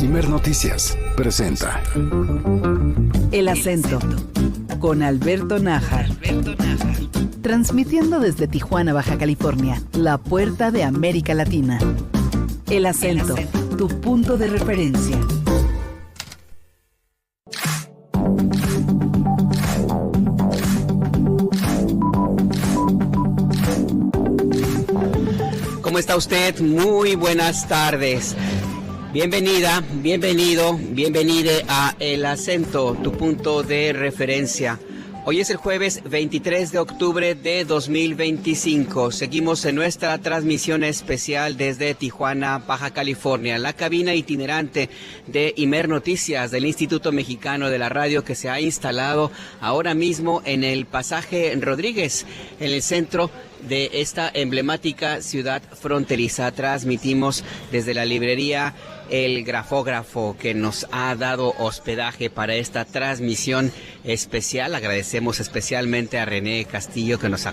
Imer Noticias presenta El Acento con Alberto Nájar. Transmitiendo desde Tijuana, Baja California, la puerta de América Latina. El Acento, tu punto de referencia. ¿Cómo está usted? Muy buenas tardes. Bienvenida, bienvenido, bienvenide a El Acento, tu punto de referencia. Hoy es el jueves 23 de octubre de 2025. Seguimos en nuestra transmisión especial desde Tijuana, Baja California, la cabina itinerante de Imer Noticias del Instituto Mexicano de la Radio, que se ha instalado ahora mismo en el Pasaje Rodríguez, en el centro de esta emblemática ciudad fronteriza. Transmitimos desde la librería El Grafógrafo, que nos ha dado hospedaje para esta transmisión especial. Agradecemos especialmente a René Castillo, que nos ha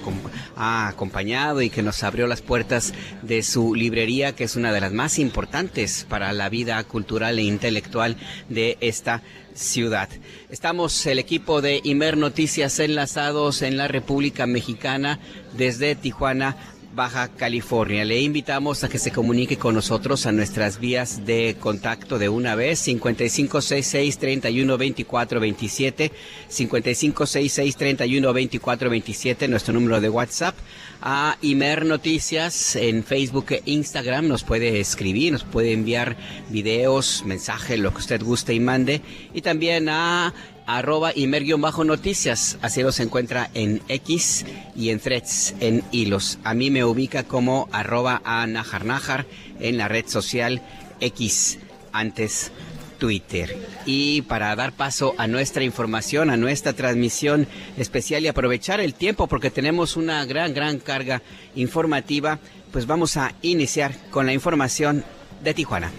acompañado y que nos abrió las puertas de su librería, que es una de las más importantes para la vida cultural e intelectual de esta ciudad. Estamos el equipo de Imer Noticias enlazados en la República Mexicana desde Tijuana, Baja California. Le invitamos a que se comunique con nosotros a nuestras vías de contacto de una vez: 5566-312427, 5566-312427, nuestro número de WhatsApp. A Imer Noticias en Facebook e Instagram nos puede escribir, nos puede enviar videos, mensajes, lo que usted guste y mande. Y también a @Imer_Noticias, así los encuentra en X y en Threads, en hilos. A mí me ubica como @Najarnajar en la red social X, antes Twitter. Y para dar paso a nuestra información, a nuestra transmisión especial y aprovechar el tiempo porque tenemos una gran carga informativa, pues vamos a iniciar con la información de Tijuana.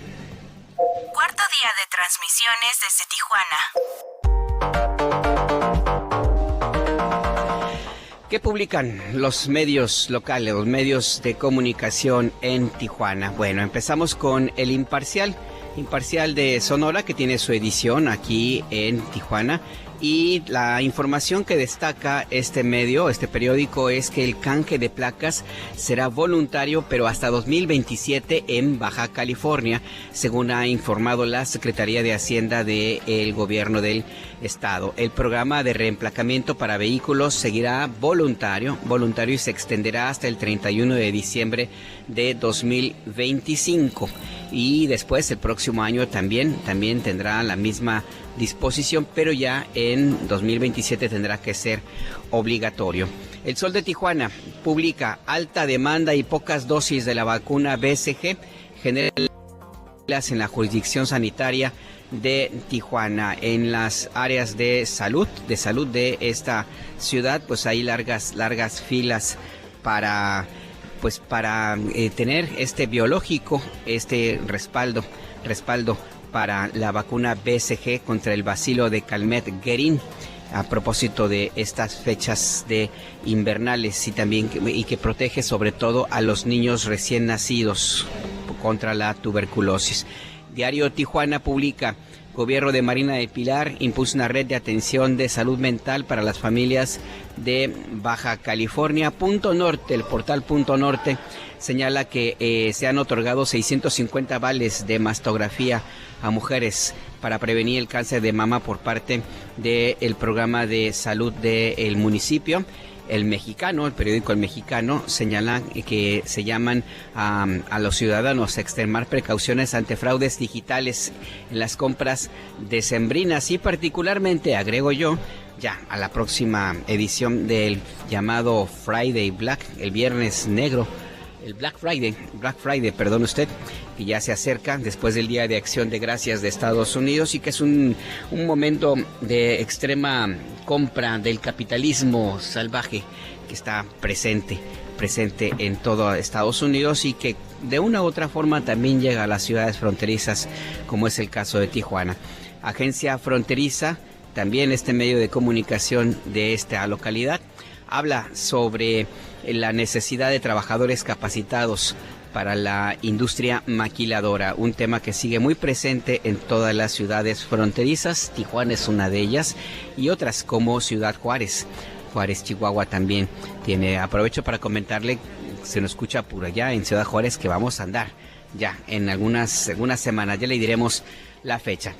Cuarto día de transmisiones desde Tijuana. ¿Qué publican los medios locales, los medios de comunicación en Tijuana? Bueno, empezamos con El Imparcial de Sonora, que tiene su edición aquí en Tijuana. Y la información que destaca este periódico, es que el canje de placas será voluntario, pero hasta 2027 en Baja California, según ha informado la Secretaría de Hacienda del Gobierno del Estado. El programa de reemplacamiento para vehículos seguirá voluntario y se extenderá hasta el 31 de diciembre de 2025. Y después, el próximo año también tendrá la misma disposición, pero ya en 2027 tendrá que ser obligatorio. El Sol de Tijuana publica: alta demanda y pocas dosis de la vacuna BCG generan en la jurisdicción sanitaria de Tijuana. En las áreas de salud de esta ciudad, pues hay largas filas para tener este biológico, este respaldo para la vacuna BCG contra el bacilo de Calmette-Guerin, a propósito de estas fechas de invernales, y que protege sobre todo a los niños recién nacidos contra la tuberculosis. Diario Tijuana publica: Gobierno de Marina del Pilar impulsa una red de atención de salud mental para las familias de Baja California. Punto Norte, el portal Punto Norte, señala que se han otorgado 650 vales de mastografía a mujeres para prevenir el cáncer de mama por parte del programa de salud del municipio. El periódico El Mexicano, señala que se llaman a los ciudadanos a extremar precauciones ante fraudes digitales en las compras decembrinas, y particularmente, agrego yo, ya a la próxima edición del llamado Friday Black, el Viernes Negro, el Black Friday, perdón usted, que ya se acerca después del Día de Acción de Gracias de Estados Unidos, y que es un momento de extrema compra del capitalismo salvaje que está presente en todo Estados Unidos, y que de una u otra forma también llega a las ciudades fronterizas, como es el caso de Tijuana. Agencia Fronteriza, también este medio de comunicación de esta localidad, habla sobre la necesidad de trabajadores capacitados para la industria maquiladora, un tema que sigue muy presente en todas las ciudades fronterizas. Tijuana es una de ellas y otras como Ciudad Juárez. Juárez, Chihuahua también tiene. Aprovecho para comentarle, se nos escucha por allá en Ciudad Juárez, que vamos a andar ya en algunas semanas, ya le diremos la fecha.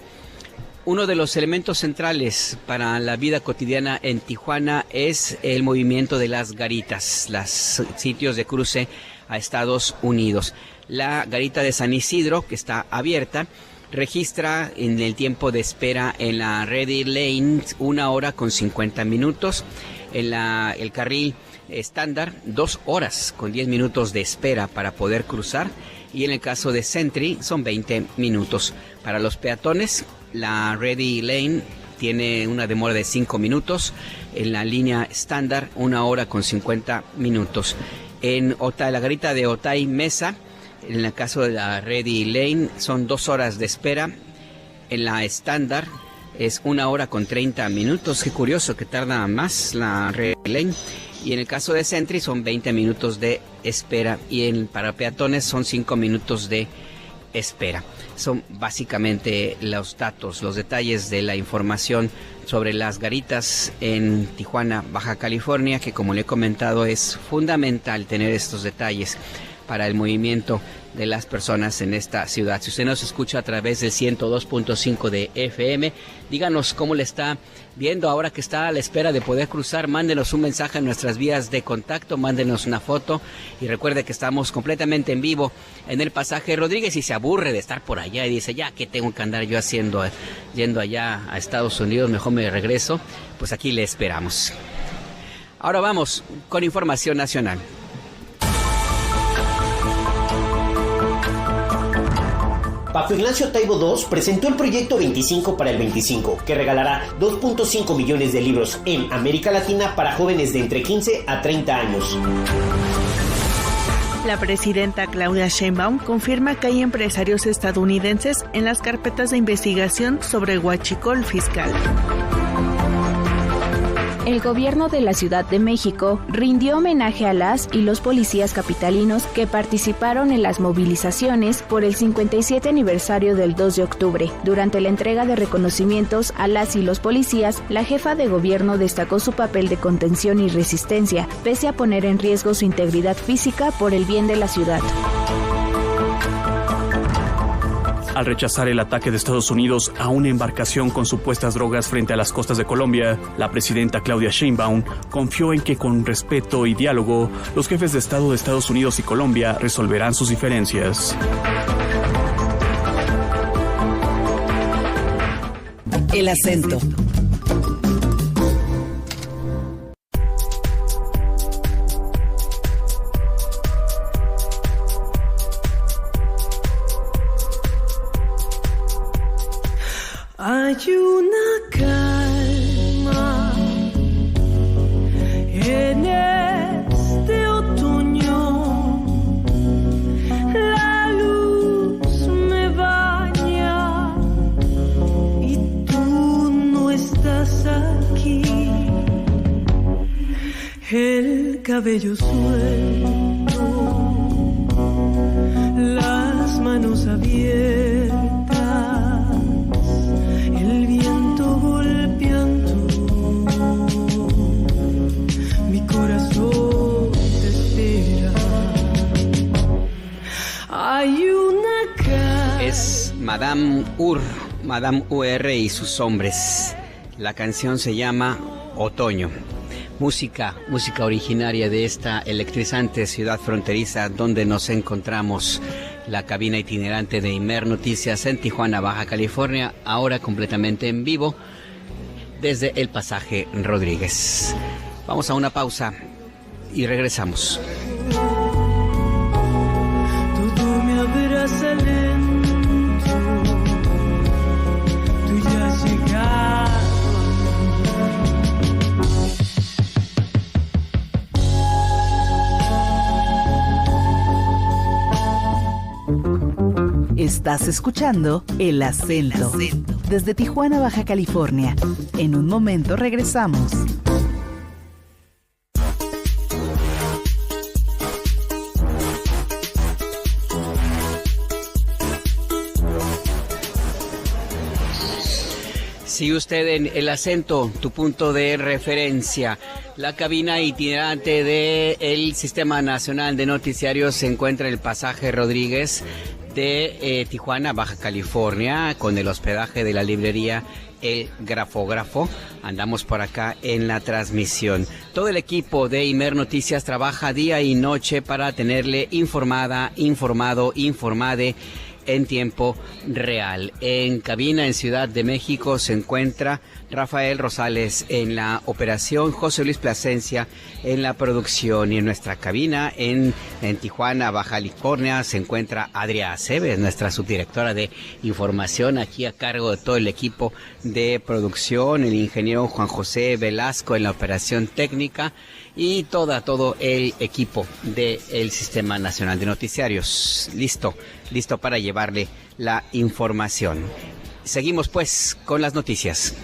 Uno de los elementos centrales para la vida cotidiana en Tijuana es el movimiento de las garitas, los sitios de cruce a Estados Unidos. La garita de San Isidro, que está abierta, registra en el tiempo de espera en la Ready Lane 1 hora con 50 minutos, en el carril estándar 2 horas con 10 minutos de espera para poder cruzar, y en el caso de Sentry son 20 minutos. Para los peatones, la Ready Lane tiene una demora de 5 minutos, en la línea estándar 1 hora con 50 minutos. En la garita de Otay Mesa, en el caso de la Ready Lane, son 2 horas de espera. En la estándar es 1 hora con 30 minutos. Qué curioso que tarda más la Ready Lane. Y en el caso de Sentry son 20 minutos de espera. Y para peatones son 5 minutos de espera. Son básicamente los datos, los detalles de la información sobre las garitas en Tijuana, Baja California, que como le he comentado es fundamental tener estos detalles para el movimiento de las personas en esta ciudad. Si usted nos escucha a través del 102.5 de FM, díganos cómo le está viendo ahora que está a la espera de poder cruzar. Mándenos un mensaje en nuestras vías de contacto, mándenos una foto y recuerde que estamos completamente en vivo en el pasaje Rodríguez. Y se aburre de estar por allá y dice, ya, ¿qué tengo que andar yo haciendo yendo allá a Estados Unidos? Mejor me regreso. Pues aquí le esperamos. Ahora vamos con información nacional. Paco Ignacio Taibo II presentó el proyecto 25 para el 25, que regalará 2.5 millones de libros en América Latina para jóvenes de entre 15 a 30 años. La presidenta Claudia Sheinbaum confirma que hay empresarios estadounidenses en las carpetas de investigación sobre huachicol fiscal. El gobierno de la Ciudad de México rindió homenaje a las y los policías capitalinos que participaron en las movilizaciones por el 57 aniversario del 2 de octubre. Durante la entrega de reconocimientos a las y los policías, la jefa de gobierno destacó su papel de contención y resistencia, pese a poner en riesgo su integridad física por el bien de la ciudad. Al rechazar el ataque de Estados Unidos a una embarcación con supuestas drogas frente a las costas de Colombia, la presidenta Claudia Sheinbaum confió en que con respeto y diálogo, los jefes de Estado de Estados Unidos y Colombia resolverán sus diferencias. El acento. Hay una calma en este otoño, la luz me baña y tú no estás aquí, el cabello suelto, las manos abiertas, el viento golpeando, mi corazón te espera. Hay una Es Madame UR y sus hombres. La canción se llama Otoño. Música originaria de esta electrizante ciudad fronteriza donde nos encontramos. La cabina itinerante de Imer Noticias en Tijuana, Baja California, ahora completamente en vivo desde el pasaje Rodríguez. Vamos a una pausa y regresamos. todo me abraza lento, tú ya has llegado. Estás escuchando El Acento. Desde Tijuana, Baja California. En un momento regresamos. Sigue usted en El Acento, tu punto de referencia. La cabina itinerante del Sistema Nacional de Noticiarios se encuentra en el Pasaje Rodríguez de Tijuana, Baja California, con el hospedaje de la librería El Grafógrafo. Andamos por acá en la transmisión. Todo el equipo de Imer Noticias trabaja día y noche para tenerle informada, informado, informade en tiempo real. En cabina en Ciudad de México se encuentra Rafael Rosales en la operación, José Luis Plasencia en la producción, y en nuestra cabina en Tijuana, Baja California, se encuentra Adriana Aceves, nuestra subdirectora de información, aquí a cargo de todo el equipo de producción, el ingeniero Juan José Velasco en la operación técnica y todo el equipo del Sistema Nacional de Noticiarios. Listo para llevarle la información. Seguimos pues con las noticias.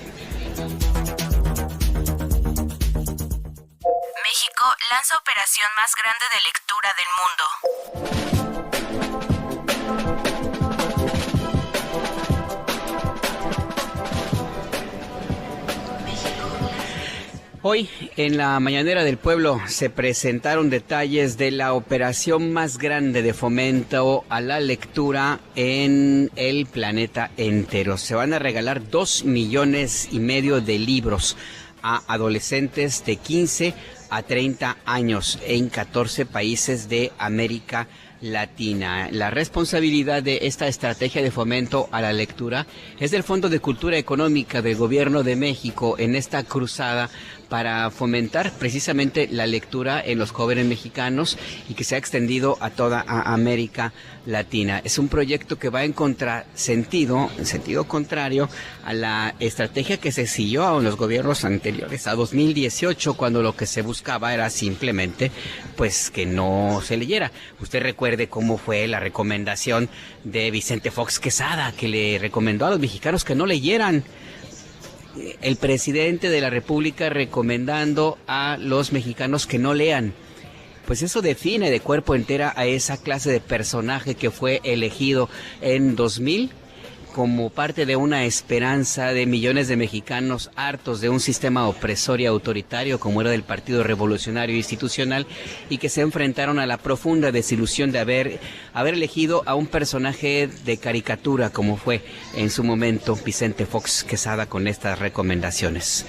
México lanza operación más grande de lectura del mundo. Hoy, en la Mañanera del Pueblo, se presentaron detalles de la operación más grande de fomento a la lectura en el planeta entero. Se van a regalar 2,5 millones de libros a adolescentes de 15 a 30 años en 14 países de América Latina. La responsabilidad de esta estrategia de fomento a la lectura es del Fondo de Cultura Económica del Gobierno de México en esta cruzada para fomentar precisamente la lectura en los jóvenes mexicanos y que se ha extendido a toda América Latina. Es un proyecto que va en sentido contrario a la estrategia que se siguió en los gobiernos anteriores a 2018, cuando lo que se buscaba era simplemente pues que no se leyera. Usted recuerde cómo fue la recomendación de Vicente Fox Quesada, que le recomendó a los mexicanos que no leyeran. El presidente de la República recomendando a los mexicanos que no lean. Pues eso define de cuerpo entera a esa clase de personaje que fue elegido en 2000 como parte de una esperanza de millones de mexicanos hartos de un sistema opresor y autoritario como era del Partido Revolucionario Institucional, y que se enfrentaron a la profunda desilusión de haber elegido a un personaje de caricatura como fue en su momento Vicente Fox Quesada con estas recomendaciones.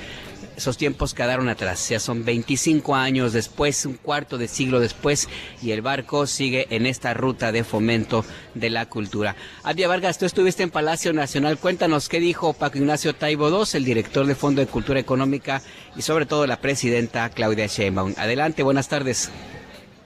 Esos tiempos quedaron atrás, ya son 25 años después, un cuarto de siglo después, y el barco sigue en esta ruta de fomento de la cultura. Adia Vargas, tú estuviste en Palacio Nacional, cuéntanos qué dijo Paco Ignacio Taibo II, el director del Fondo de Cultura Económica, y sobre todo la presidenta Claudia Sheinbaum. Adelante, buenas tardes.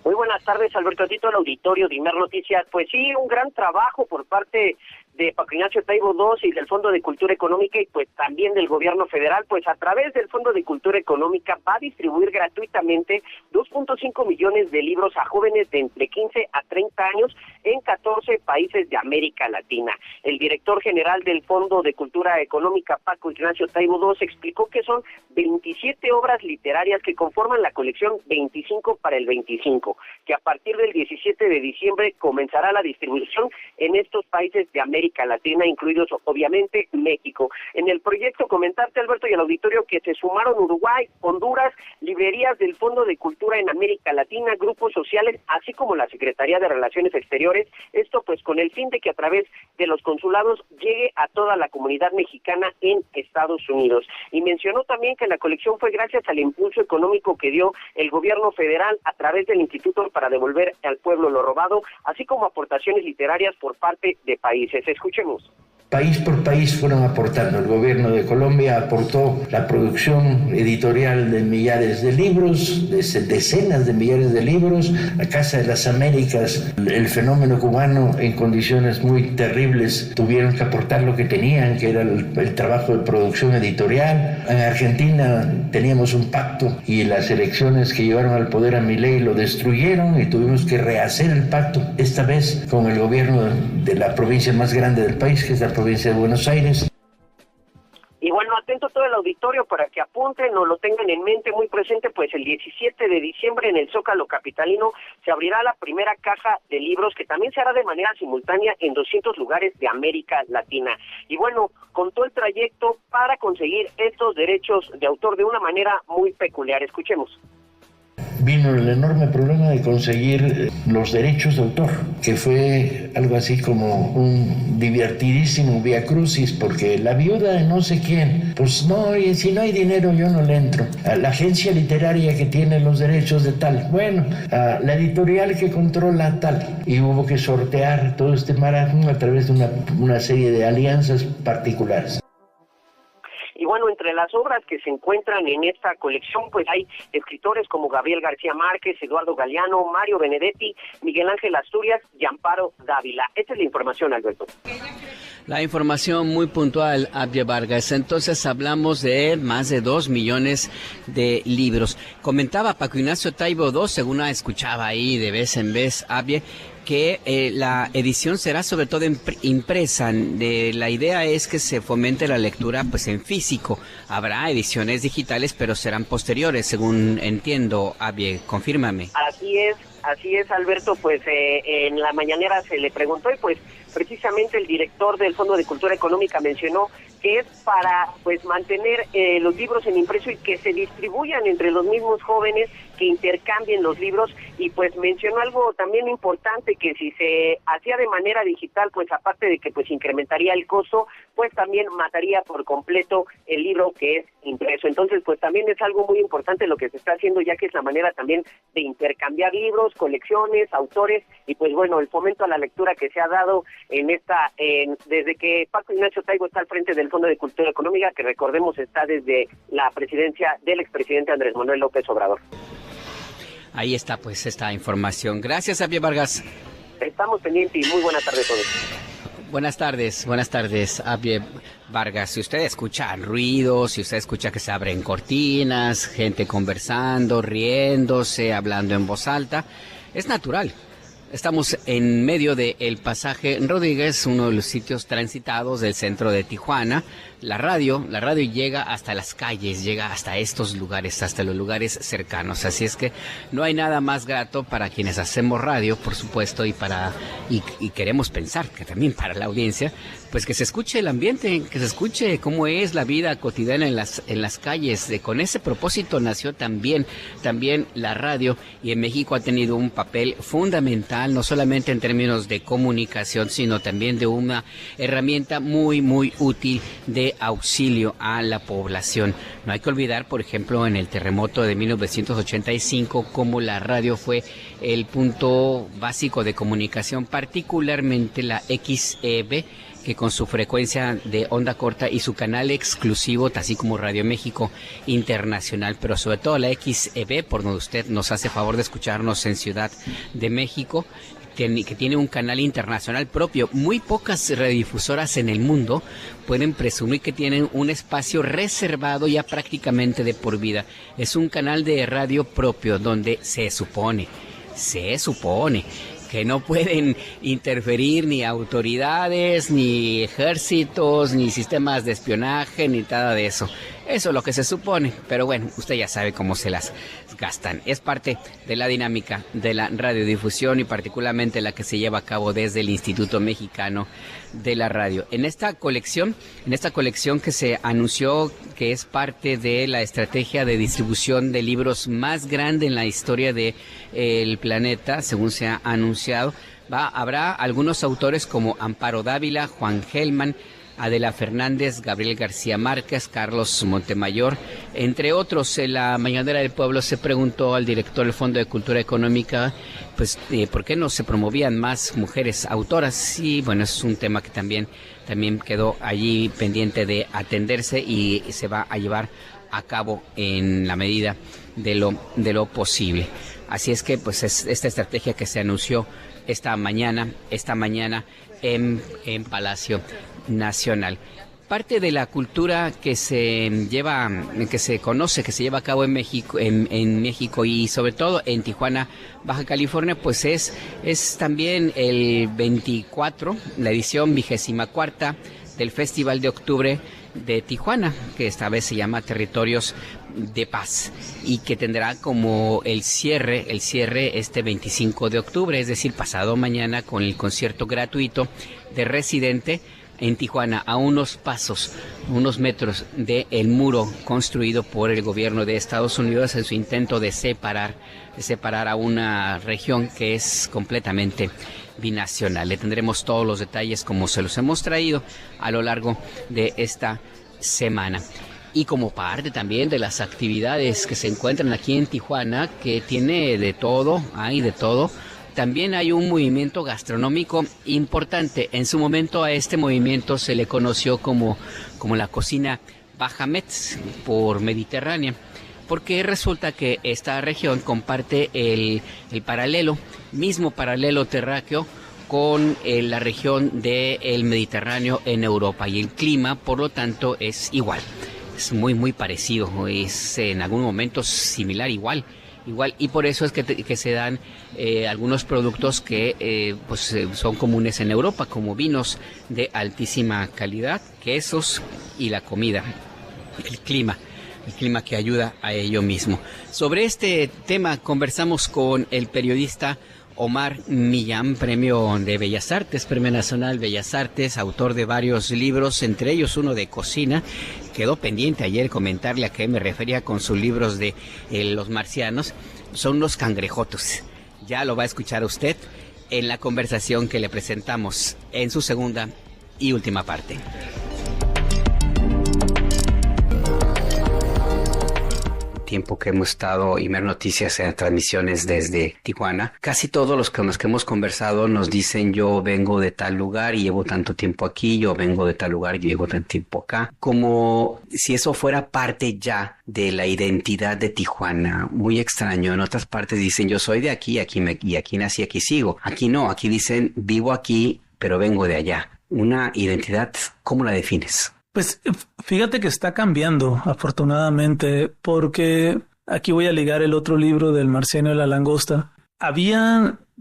Muy buenas tardes, Alberto, a ti todo el auditorio de Imer Noticias. Pues sí, un gran trabajo por parte de Paco Ignacio Taibo II y del Fondo de Cultura Económica, y pues también del gobierno federal, pues a través del Fondo de Cultura Económica va a distribuir gratuitamente 2.5 millones de libros a jóvenes de entre 15 a 30 años en 14 países de América Latina. El director general del Fondo de Cultura Económica, Paco Ignacio Taibo II, explicó que son 27 obras literarias que conforman la colección 25 para el 25, que a partir del 17 de diciembre comenzará la distribución en estos países de América Latina, incluidos obviamente México. En el proyecto, comentarte, Alberto, y al auditorio, que se sumaron Uruguay, Honduras, librerías del Fondo de Cultura en América Latina, grupos sociales, así como la Secretaría de Relaciones Exteriores, esto pues con el fin de que a través de los consulados llegue a toda la comunidad mexicana en Estados Unidos. Y mencionó también que la colección fue gracias al impulso económico que dio el gobierno federal a través del Instituto para Devolver al Pueblo lo Robado, así como aportaciones literarias por parte de países. Escuchemos. País por país fueron aportando. El gobierno de Colombia aportó la producción editorial de millares de libros, de decenas de millares de libros. La Casa de las Américas, el fenómeno cubano en condiciones muy terribles, tuvieron que aportar lo que tenían, que era el trabajo de producción editorial. En Argentina teníamos un pacto y las elecciones que llevaron al poder a Milei lo destruyeron y tuvimos que rehacer el pacto, esta vez con el gobierno de la provincia más grande del país, que es la provincia de Buenos Aires. Igualmente bueno, atento todo el auditorio para que apunten o lo tengan en mente muy presente, pues el 17 de diciembre en el Zócalo capitalino se abrirá la primera caja de libros que también se hará de manera simultánea en 200 lugares de América Latina. Y bueno, contó el trayecto para conseguir estos derechos de autor de una manera muy peculiar. Escuchemos. Vino el enorme problema de conseguir los derechos de autor, que fue algo así como un divertidísimo viacrucis, porque la viuda de no sé quién, pues no, y si no hay dinero yo no le entro. A la agencia literaria que tiene los derechos de tal, bueno, a la editorial que controla tal, y hubo que sortear todo este maratón a través de una serie de alianzas particulares. Y bueno, entre las obras que se encuentran en esta colección, pues hay escritores como Gabriel García Márquez, Eduardo Galeano, Mario Benedetti, Miguel Ángel Asturias y Amparo Dávila. Esta es la información, Alberto. La información muy puntual, Abie Vargas. Entonces hablamos de más de 2 millones de libros. Comentaba Paco Ignacio Taibo II, según escuchaba ahí de vez en vez, Abie, que la edición será sobre todo impresa. La idea es que se fomente la lectura pues en físico. Habrá ediciones digitales, pero serán posteriores, según entiendo. Abie, confírmame. Así es, Alberto. Pues en la mañanera se le preguntó y pues precisamente el director del Fondo de Cultura Económica mencionó que es para pues mantener los libros en impreso y que se distribuyan entre los mismos jóvenes, que intercambien los libros, y pues mencionó algo también importante, que si se hacía de manera digital, pues aparte de que pues incrementaría el costo, pues también mataría por completo el libro que es impreso. Entonces pues también es algo muy importante lo que se está haciendo, ya que es la manera también de intercambiar libros, colecciones, autores, y pues bueno, el fomento a la lectura que se ha dado desde que Paco Ignacio Taibo está al frente del Fondo de Cultura Económica, que recordemos está desde la presidencia del expresidente Andrés Manuel López Obrador. Ahí está pues esta información. Gracias, Abie Vargas. Estamos pendientes y muy buenas tardes a todos. Buenas tardes, Abie Vargas. Si usted escucha ruidos, si usted escucha que se abren cortinas, gente conversando, riéndose, hablando en voz alta, es natural. Estamos en medio del Pasaje Rodríguez, uno de los sitios transitados del centro de Tijuana. La radio llega hasta las calles, llega hasta estos lugares, hasta los lugares cercanos. Así es que no hay nada más grato para quienes hacemos radio, por supuesto, y queremos pensar que también para la audiencia, pues que se escuche el ambiente, que se escuche cómo es la vida cotidiana en las calles. Con ese propósito nació también la radio, y en México ha tenido un papel fundamental, no solamente en términos de comunicación, sino también de una herramienta muy, muy útil de auxilio a la población. No hay que olvidar, por ejemplo, en el terremoto de 1985, cómo la radio fue el punto básico de comunicación, particularmente la XEB, que con su frecuencia de onda corta y su canal exclusivo, así como Radio México Internacional, pero sobre todo la XEB, por donde usted nos hace favor de escucharnos en Ciudad de México, que tiene un canal internacional propio. Muy pocas radiodifusoras en el mundo pueden presumir que tienen un espacio reservado ya prácticamente de por vida. Es un canal de radio propio donde se supone que no pueden interferir ni autoridades, ni ejércitos, ni sistemas de espionaje, ni nada de eso. Eso es lo que se supone, pero bueno, usted ya sabe cómo se las gastan. Es parte de la dinámica de la radiodifusión y particularmente la que se lleva a cabo desde el Instituto Mexicano de la Radio. En esta colección que se anunció que es parte de la estrategia de distribución de libros más grande en la historia del planeta, según se ha anunciado, habrá algunos autores como Amparo Dávila, Juan Gelman, Adela Fernández, Gabriel García Márquez, Carlos Montemayor, entre otros. En la Mañanera del Pueblo se preguntó al director del Fondo de Cultura Económica, pues, ¿por qué no se promovían más mujeres autoras? Y bueno, es un tema que también quedó allí pendiente de atenderse y se va a llevar a cabo en la medida de lo posible. Así es que pues es esta estrategia que se anunció esta mañana en Palacio Nacional. Parte de la cultura que se conoce, que se lleva a cabo en México, en México y sobre todo en Tijuana, Baja California, pues es también el 24, la edición 24 del Festival de Octubre de Tijuana, que esta vez se llama Territorios de Paz, y que tendrá como el cierre este 25 de octubre, es decir, pasado mañana, con el concierto gratuito de Residente en Tijuana, a unos metros del muro construido por el gobierno de Estados Unidos en su intento de separar a una región que es completamente binacional. Le tendremos todos los detalles como se los hemos traído a lo largo de esta semana. Y como parte también de las actividades que se encuentran aquí en Tijuana, que tiene de todo, hay de todo, también hay un movimiento gastronómico importante. En su momento a este movimiento se le conoció como la cocina Bajamet por Mediterránea, porque resulta que esta región comparte el mismo paralelo terráqueo con la región del Mediterráneo en Europa, y el clima, por lo tanto, es igual, es muy muy parecido, es en algún momento similar, igual, y por eso es que se dan algunos productos que son comunes en Europa, como vinos de altísima calidad, quesos y la comida, el clima que ayuda a ello mismo. Sobre este tema conversamos con el periodista Omar Millán, Premio de Bellas Artes, Premio Nacional Bellas Artes, autor de varios libros, entre ellos uno de cocina. Quedó pendiente ayer comentarle a qué me refería con sus libros de los marcianos. Son los cangrejotos. Ya lo va a escuchar usted en la conversación que le presentamos en su segunda y última parte. Tiempo que hemos estado Imer Noticias en transmisiones desde Tijuana, casi todos los con los que hemos conversado nos dicen: yo vengo de tal lugar y llevo tanto tiempo aquí, yo vengo de tal lugar y llevo tanto tiempo acá, como si eso fuera parte ya de la identidad de Tijuana. Muy extraño. En otras partes dicen: yo soy de aquí, aquí nací, aquí sigo. Aquí no, aquí dicen: vivo aquí, pero vengo de allá. Una identidad, ¿cómo la defines? Pues fíjate que está cambiando, afortunadamente, porque aquí voy a ligar el otro libro del marciano y la langosta.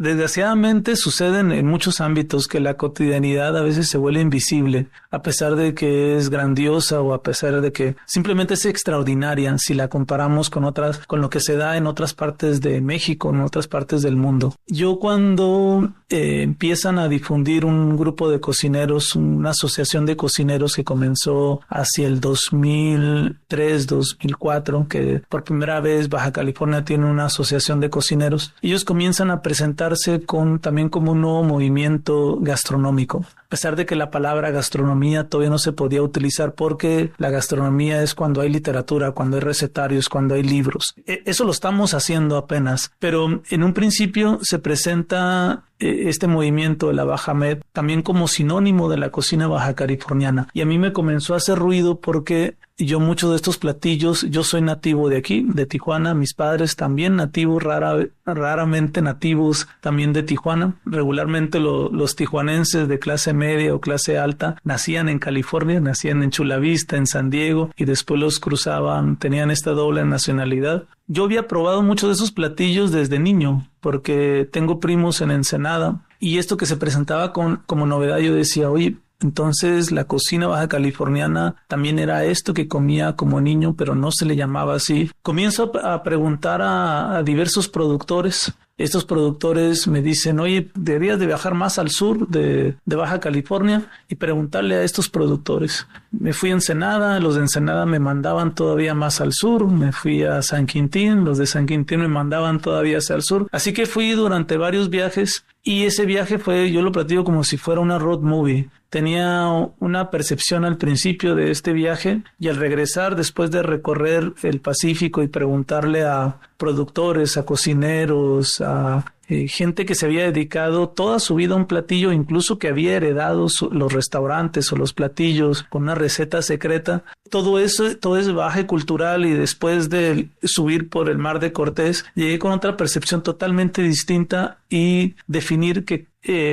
Desgraciadamente suceden en muchos ámbitos que la cotidianidad a veces se vuelve invisible, a pesar de que es grandiosa o a pesar de que simplemente es extraordinaria si la comparamos con lo que se da en otras partes de México, en otras partes del mundo. Yo cuando empiezan a difundir un grupo de cocineros, una asociación de cocineros que comenzó hacia el 2003, 2004, que por primera vez Baja California tiene una asociación de cocineros, ellos comienzan a presentar también como un nuevo movimiento gastronómico, a pesar de que la palabra gastronomía todavía no se podía utilizar, porque la gastronomía es cuando hay literatura, cuando hay recetarios, cuando hay libros. Eso lo estamos haciendo apenas, pero en un principio se presenta este movimiento de la Bajamet también como sinónimo de la cocina baja californiana, y a mí me comenzó a hacer ruido porque yo muchos de estos platillos, yo soy nativo de aquí, de Tijuana, mis padres también nativos, raramente nativos también de Tijuana. Regularmente los tijuanenses de clase media o clase alta nacían en California, nacían en Chula Vista, en San Diego, y después los cruzaban, tenían esta doble nacionalidad. Yo había probado muchos de esos platillos desde niño, porque tengo primos en Ensenada, y esto que se presentaba como novedad, yo decía: oye, entonces la cocina baja californiana también era esto que comía como niño, pero no se le llamaba así. Comienzo a preguntar a diversos productores. Estos productores me dicen: oye, deberías de viajar más al sur de Baja California y preguntarle a estos productores. Me fui a Ensenada, los de Ensenada me mandaban todavía más al sur. Me fui a San Quintín, los de San Quintín me mandaban todavía hacia el sur. Así que fui durante varios viajes, y ese viaje yo lo platico como si fuera una road movie. Tenía una percepción al principio de este viaje, y al regresar, después de recorrer el Pacífico y preguntarle a productores, a cocineros, a gente que se había dedicado toda su vida a un platillo, incluso que había heredado los restaurantes o los platillos con una receta secreta. Todo es bagaje cultural, y después de subir por el Mar de Cortés, llegué con otra percepción totalmente distinta y definir que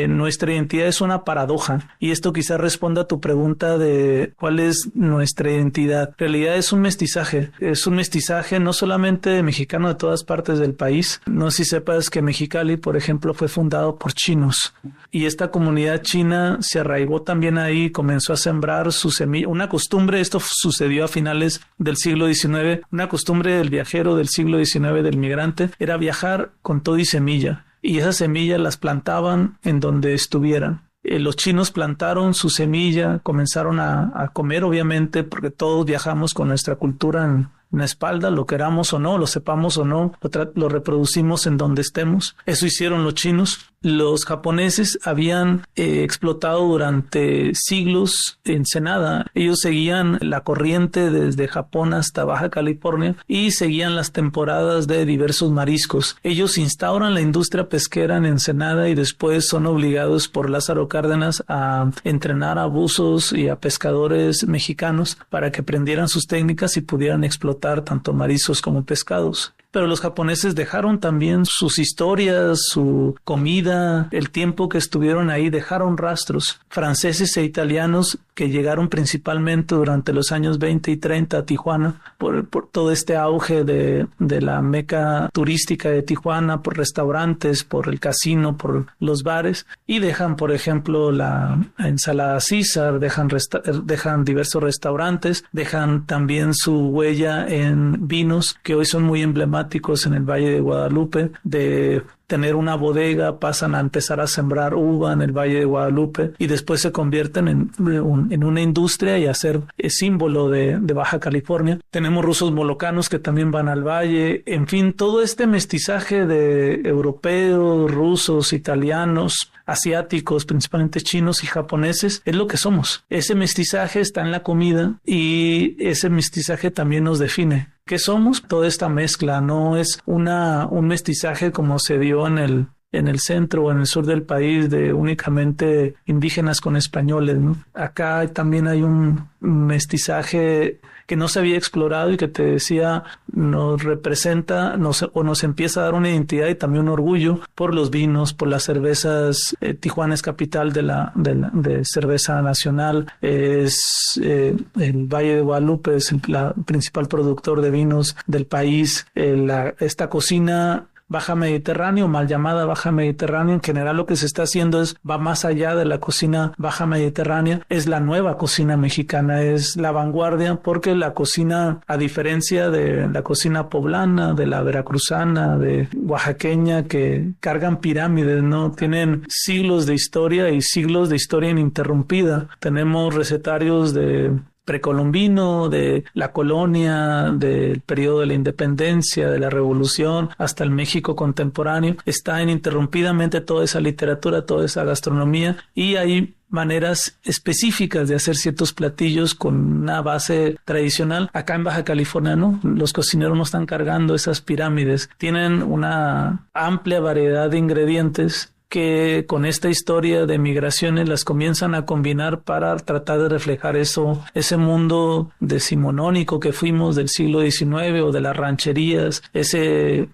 nuestra identidad es una paradoja, y esto quizás responda a tu pregunta de cuál es nuestra identidad. En realidad es un mestizaje no solamente de mexicano de todas partes del país. No sé si sepas que Mexicali, por ejemplo, fue fundado por chinos, y esta comunidad china se arraigó también ahí, comenzó a sembrar su semilla, una costumbre, esto sucedió a finales del siglo XIX, una costumbre del viajero del siglo XIX, del migrante, era viajar con todo y semilla. Y esas semillas las plantaban en donde estuvieran. Los chinos plantaron su semilla, comenzaron a comer, obviamente, porque todos viajamos con nuestra cultura en la espalda, lo queramos o no, lo sepamos o no, lo reproducimos en donde estemos. Eso hicieron los chinos. Los japoneses habían explotado durante siglos Ensenada. Ellos seguían la corriente desde Japón hasta Baja California y seguían las temporadas de diversos mariscos. Ellos instauran la industria pesquera en Ensenada y después son obligados por Lázaro Cárdenas a entrenar a buzos y a pescadores mexicanos para que aprendieran sus técnicas y pudieran explotar tanto mariscos como pescados. Pero los japoneses dejaron también sus historias, su comida, el tiempo que estuvieron ahí, dejaron rastros. Franceses e italianos que llegaron principalmente durante los años 20 y 30 a Tijuana, por todo este auge de la meca turística de Tijuana, por restaurantes, por el casino, por los bares, y dejan, por ejemplo, la ensalada César, dejan diversos restaurantes, dejan también su huella en vinos que hoy son muy emblemáticos en el Valle de Guadalupe. De tener una bodega pasan a empezar a sembrar uva en el Valle de Guadalupe y después se convierten en una industria y a ser símbolo de Baja California. Tenemos rusos molocanos que también van al valle. En fin, todo este mestizaje de europeos, rusos, italianos, asiáticos, principalmente chinos y japoneses, es lo que somos. Ese mestizaje está en la comida y ese mestizaje también nos define. ¿Qué somos? Toda esta mezcla no es un mestizaje como se dio en el centro o en el sur del país de únicamente indígenas con españoles, ¿no? Acá también hay un mestizaje que no se había explorado y que te decía nos representa nos empieza a dar una identidad y también un orgullo por los vinos, por las cervezas. Tijuana es capital de cerveza nacional, es el Valle de Guadalupe es el principal productor de vinos del país. Esta cocina Baja Mediterráneo, mal llamada Baja Mediterránea, en general lo que se está haciendo va más allá de la cocina Baja Mediterránea, es la nueva cocina mexicana, es la vanguardia, porque la cocina, a diferencia de la cocina poblana, de la veracruzana, de oaxaqueña, que cargan pirámides, ¿no? Tienen siglos de historia y siglos de historia ininterrumpida. Tenemos recetarios de precolombino, de la colonia, del periodo de la independencia, de la revolución, hasta el México contemporáneo. Está ininterrumpidamente toda esa literatura, toda esa gastronomía, y hay maneras específicas de hacer ciertos platillos con una base tradicional. Acá en Baja California, ¿no? Los cocineros no están cargando esas pirámides. Tienen una amplia variedad de ingredientes que con esta historia de migraciones las comienzan a combinar para tratar de reflejar ese mundo decimonónico que fuimos del siglo XIX o de las rancherías, ese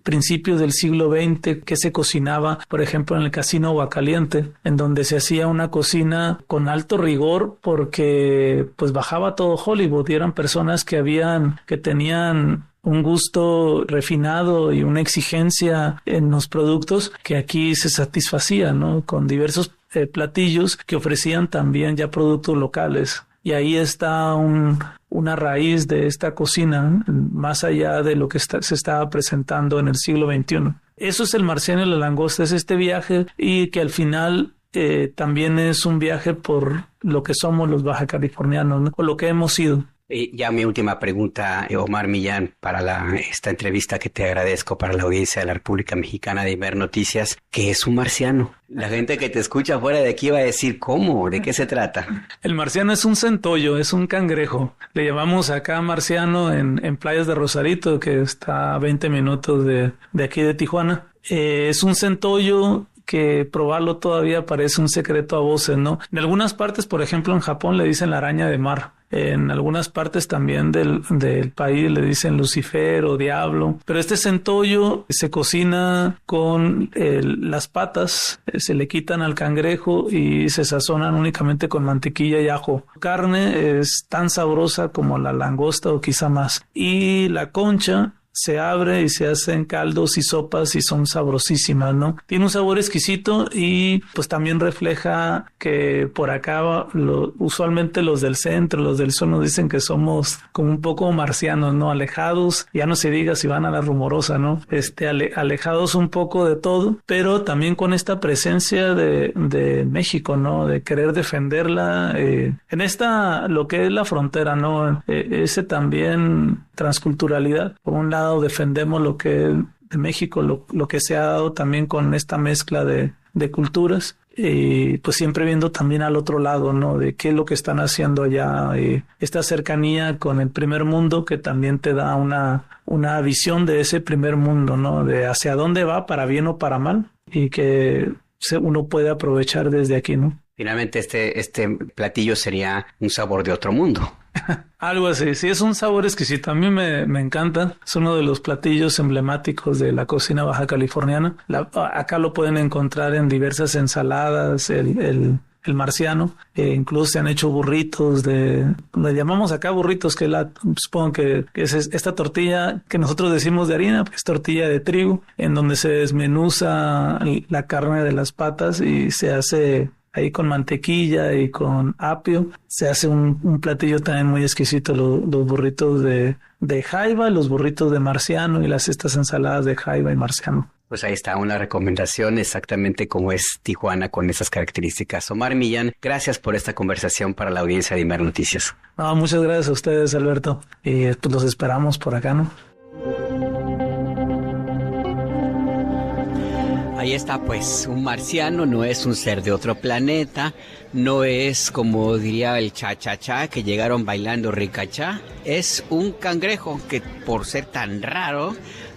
principios del siglo XX que se cocinaba, por ejemplo, en el Casino Aguacaliente, en donde se hacía una cocina con alto rigor porque bajaba todo Hollywood y eran personas que tenían un gusto refinado y una exigencia en los productos que aquí se satisfacía, ¿no? Con diversos platillos que ofrecían también ya productos locales. Y ahí está una raíz de esta cocina, más allá de lo que se estaba presentando en el siglo XXI. Eso es el marciano y la langosta, es este viaje, y que al final también es un viaje por lo que somos los baja californianos, ¿no? O lo que hemos sido. Ya mi última pregunta, Omar Millán, para esta entrevista que te agradezco para la audiencia de la República Mexicana de Imer Noticias. ¿Qué es un marciano? La gente que te escucha fuera de aquí va a decir, ¿cómo? ¿De qué se trata? El marciano es un centollo, es un cangrejo. Le llamamos acá marciano en playas de Rosarito, que está a 20 minutos de aquí de Tijuana. Es un centollo que probarlo todavía parece un secreto a voces, ¿no? En algunas partes, por ejemplo, en Japón le dicen la araña de mar. En algunas partes también del país le dicen Lucifer o diablo. Pero este centollo se cocina con las patas, se le quitan al cangrejo y se sazonan únicamente con mantequilla y ajo. La carne es tan sabrosa como la langosta o quizá más. Y la concha se abre y se hacen caldos y sopas y son sabrosísimas, ¿no? Tiene un sabor exquisito y pues también refleja que por acá usualmente los del centro, los del sur nos dicen que somos como un poco marcianos, ¿no? Alejados, ya no se diga si van a la Rumorosa, ¿no? Alejados un poco de todo, pero también con esta presencia de México, ¿no? De querer defenderla en lo que es la frontera, ¿no? Ese también transculturalidad. Por un lado defendemos lo que es de México, lo que se ha dado también con esta mezcla de culturas, y pues siempre viendo también al otro lado, ¿no? De qué es lo que están haciendo allá, esta cercanía con el primer mundo que también te da una visión de ese primer mundo, ¿no? De hacia dónde va, para bien o para mal, y que uno puede aprovechar desde aquí, ¿no? Finalmente este platillo sería un sabor de otro mundo. Algo así, sí, es un sabor exquisito. A mí me encanta. Es uno de los platillos emblemáticos de la cocina baja californiana. Acá lo pueden encontrar en diversas ensaladas, el marciano. Incluso se han hecho burritos le llamamos acá burritos, que supongo que es esta tortilla que nosotros decimos de harina, pues tortilla de trigo, en donde se desmenuza la carne de las patas y se hace ahí con mantequilla y con apio. Se hace un platillo también muy exquisito, los burritos de jaiba, los burritos de marciano y estas ensaladas de jaiba y marciano. Pues ahí está una recomendación exactamente como es Tijuana con esas características. Omar Millán, gracias por esta conversación para la audiencia de Imer Noticias. No, muchas gracias a ustedes, Alberto. Y pues los esperamos por acá, ¿no? Ahí está, pues, un marciano no es un ser de otro planeta, no es, como diría el cha-cha-cha, que llegaron bailando ricachá, es un cangrejo que por ser tan raro,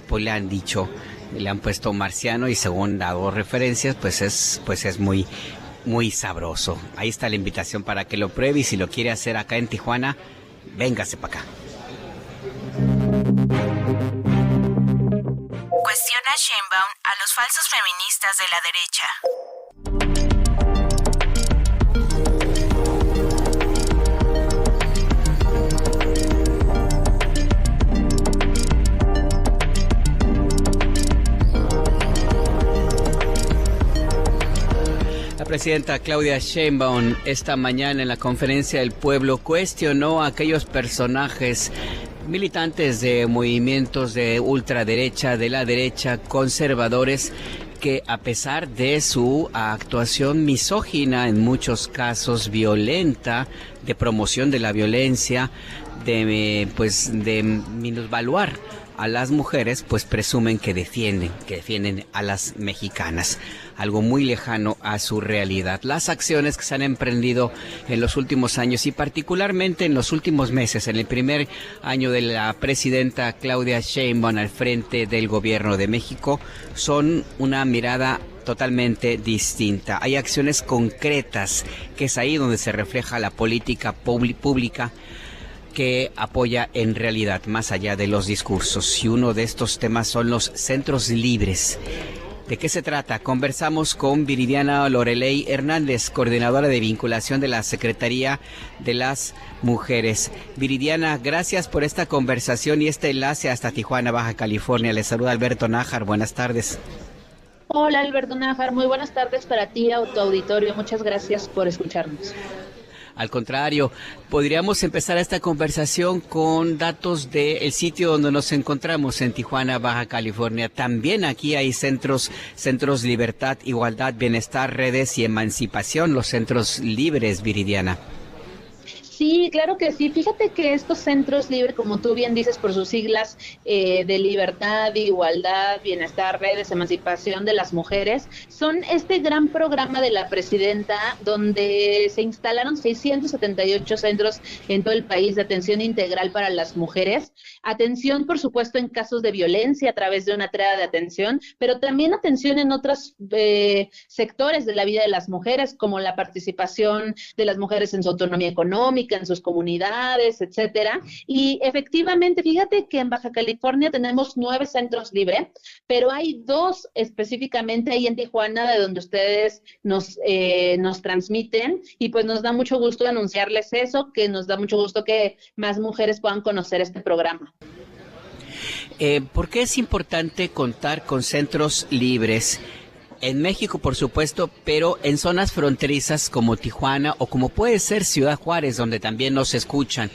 pues le han puesto marciano y según dado referencias, pues es muy, muy sabroso. Ahí está la invitación para que lo pruebe y si lo quiere hacer acá en Tijuana, véngase para acá. Cuestiona Sheinbaum a los falsos feministas de la derecha. La presidenta Claudia Sheinbaum esta mañana en la Conferencia del Pueblo cuestionó a aquellos personajes militantes de movimientos de ultraderecha, de la derecha, conservadores, que a pesar de su actuación misógina, en muchos casos violenta, de promoción de la violencia, de minusvaluar a las mujeres, pues presumen que defienden a las mexicanas. Algo muy lejano a su realidad. Las acciones que se han emprendido en los últimos años y particularmente en los últimos meses, en el primer año de la presidenta Claudia Sheinbaum al frente del gobierno de México, son una mirada totalmente distinta. Hay acciones concretas, que es ahí donde se refleja la política pública que apoya en realidad, más allá de los discursos. Y uno de estos temas son los centros libres. ¿De qué se trata? Conversamos con Viridiana Loreley Hernández, coordinadora de vinculación de la Secretaría de las Mujeres. Viridiana, gracias por esta conversación y este enlace hasta Tijuana, Baja California. Les saluda Alberto Nájar. Buenas tardes. Hola, Alberto Nájar. Muy buenas tardes para ti, a tu auditorio. Muchas gracias por escucharnos. Al contrario, podríamos empezar esta conversación con datos del sitio donde nos encontramos en Tijuana, Baja California. También aquí hay centros Libertad, Igualdad, Bienestar, Redes y Emancipación, los centros libres, Viridiana. Sí, Sí, claro que sí. Fíjate que estos centros libres, como tú bien dices, por sus siglas de libertad, igualdad, bienestar, redes, emancipación de las mujeres, son este gran programa de la presidenta donde se instalaron 678 centros en todo el país de atención integral para las mujeres. Atención, por supuesto, en casos de violencia a través de una tríada de atención, pero también atención en otros sectores de la vida de las mujeres, como la participación de las mujeres en su autonomía económica, en sus comunidades, etcétera. Y efectivamente, fíjate que en Baja California tenemos 9 centros libres, pero hay 2 específicamente ahí en Tijuana, de donde ustedes nos transmiten, y pues nos da mucho gusto anunciarles eso, que nos da mucho gusto que más mujeres puedan conocer este programa. ¿Por qué es importante contar con centros libres? En México, por supuesto, pero en zonas fronterizas como Tijuana o como puede ser Ciudad Juárez, donde también nos escuchan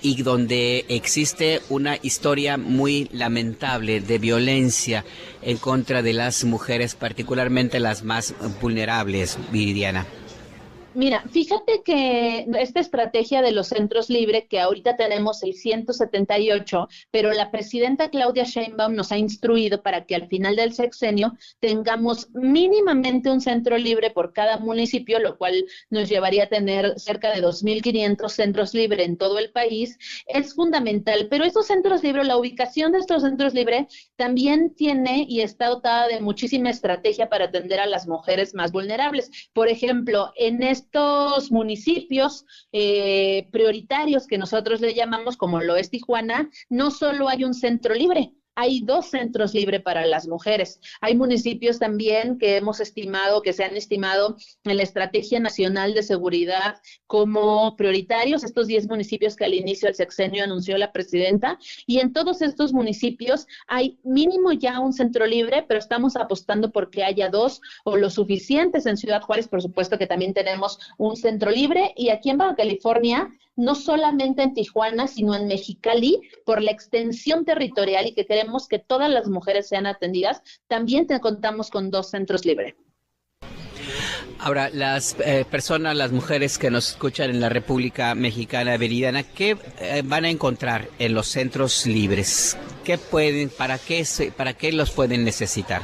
y donde existe una historia muy lamentable de violencia en contra de las mujeres, particularmente las más vulnerables, Viridiana. Mira, fíjate que esta estrategia de los centros libres, que ahorita tenemos 678, pero la presidenta Claudia Sheinbaum nos ha instruido para que al final del sexenio tengamos mínimamente un centro libre por cada municipio, lo cual nos llevaría a tener cerca de 2.500 centros libres en todo el país. Es fundamental, pero estos centros libres, la ubicación de estos centros libres también tiene y está dotada de muchísima estrategia para atender a las mujeres más vulnerables. Por ejemplo, en estos municipios prioritarios que nosotros le llamamos, como lo es Tijuana, no solo hay un centro libre, hay 2 centros libres para las mujeres. Hay municipios también que hemos estimado, que se han estimado en la Estrategia Nacional de Seguridad como prioritarios, estos 10 municipios que al inicio del sexenio anunció la presidenta, y en todos estos municipios hay mínimo ya un centro libre, pero estamos apostando porque haya 2 o lo suficientes. En Ciudad Juárez, por supuesto que también tenemos un centro libre, y aquí en Baja California, no solamente en Tijuana, sino en Mexicali, por la extensión territorial y que queremos que todas las mujeres sean atendidas, también contamos con 2 centros libres. Ahora, las personas, las mujeres que nos escuchan en la República Mexicana, Viridiana, ¿qué van a encontrar en los centros libres? ¿Qué pueden, para qué los pueden necesitar?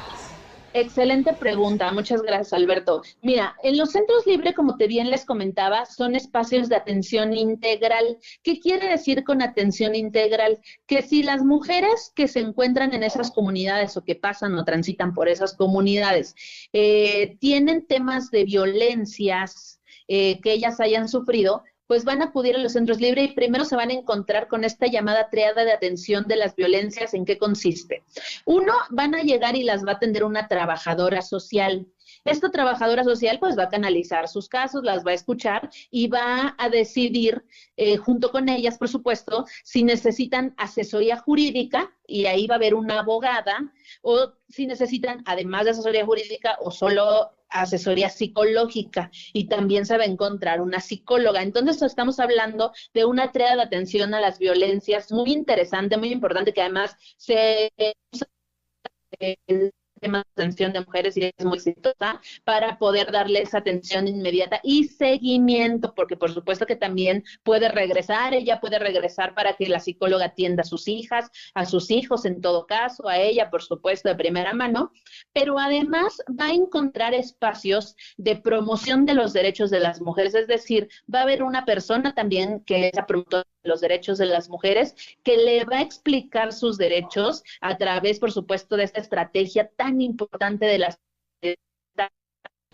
Excelente pregunta, muchas gracias, Alberto. Mira, en los centros libres, como te bien les comentaba, son espacios de atención integral. ¿Qué quiere decir con atención integral? Que si las mujeres que se encuentran en esas comunidades o que pasan o transitan por esas comunidades tienen temas de violencias que ellas hayan sufrido, pues van a acudir a los centros libres y primero se van a encontrar con esta llamada tríada de atención de las violencias. ¿En qué consiste? 1, van a llegar y las va a atender una trabajadora social. Esta trabajadora social pues va a canalizar sus casos, las va a escuchar y va a decidir junto con ellas, por supuesto, si necesitan asesoría jurídica, y ahí va a haber una abogada, o si necesitan, además de asesoría jurídica, o solo asesoría psicológica, y también se va a encontrar una psicóloga. Entonces estamos hablando de una tríada de atención a las violencias muy interesante, muy importante, que además se usa tema de atención de mujeres y es muy exitosa para poder darles atención inmediata y seguimiento, porque por supuesto que también puede regresar, ella puede regresar para que la psicóloga atienda a sus hijas, a sus hijos en todo caso, a ella por supuesto de primera mano, pero además va a encontrar espacios de promoción de los derechos de las mujeres, es decir, va a haber una persona también que es la promotora de los derechos de las mujeres, que le va a explicar sus derechos a través, por supuesto, de esta estrategia tan importante de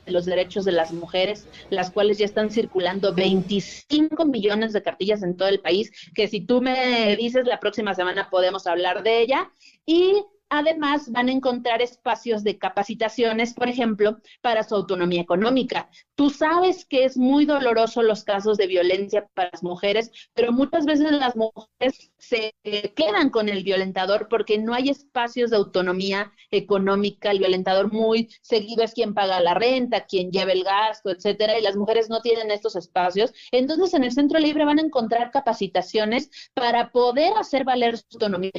los derechos de las mujeres, las cuales ya están circulando 25 millones de cartillas en todo el país, que si tú me dices la próxima semana podemos hablar de ella. Y además van a encontrar espacios de capacitaciones, por ejemplo, para su autonomía económica. Tú sabes que es muy doloroso los casos de violencia para las mujeres, pero muchas veces las mujeres se quedan con el violentador porque no hay espacios de autonomía económica. El violentador muy seguido es quien paga la renta, quien lleva el gasto, etcétera, y las mujeres no tienen estos espacios. Entonces, en el Centro Libre van a encontrar capacitaciones para poder hacer valer su autonomía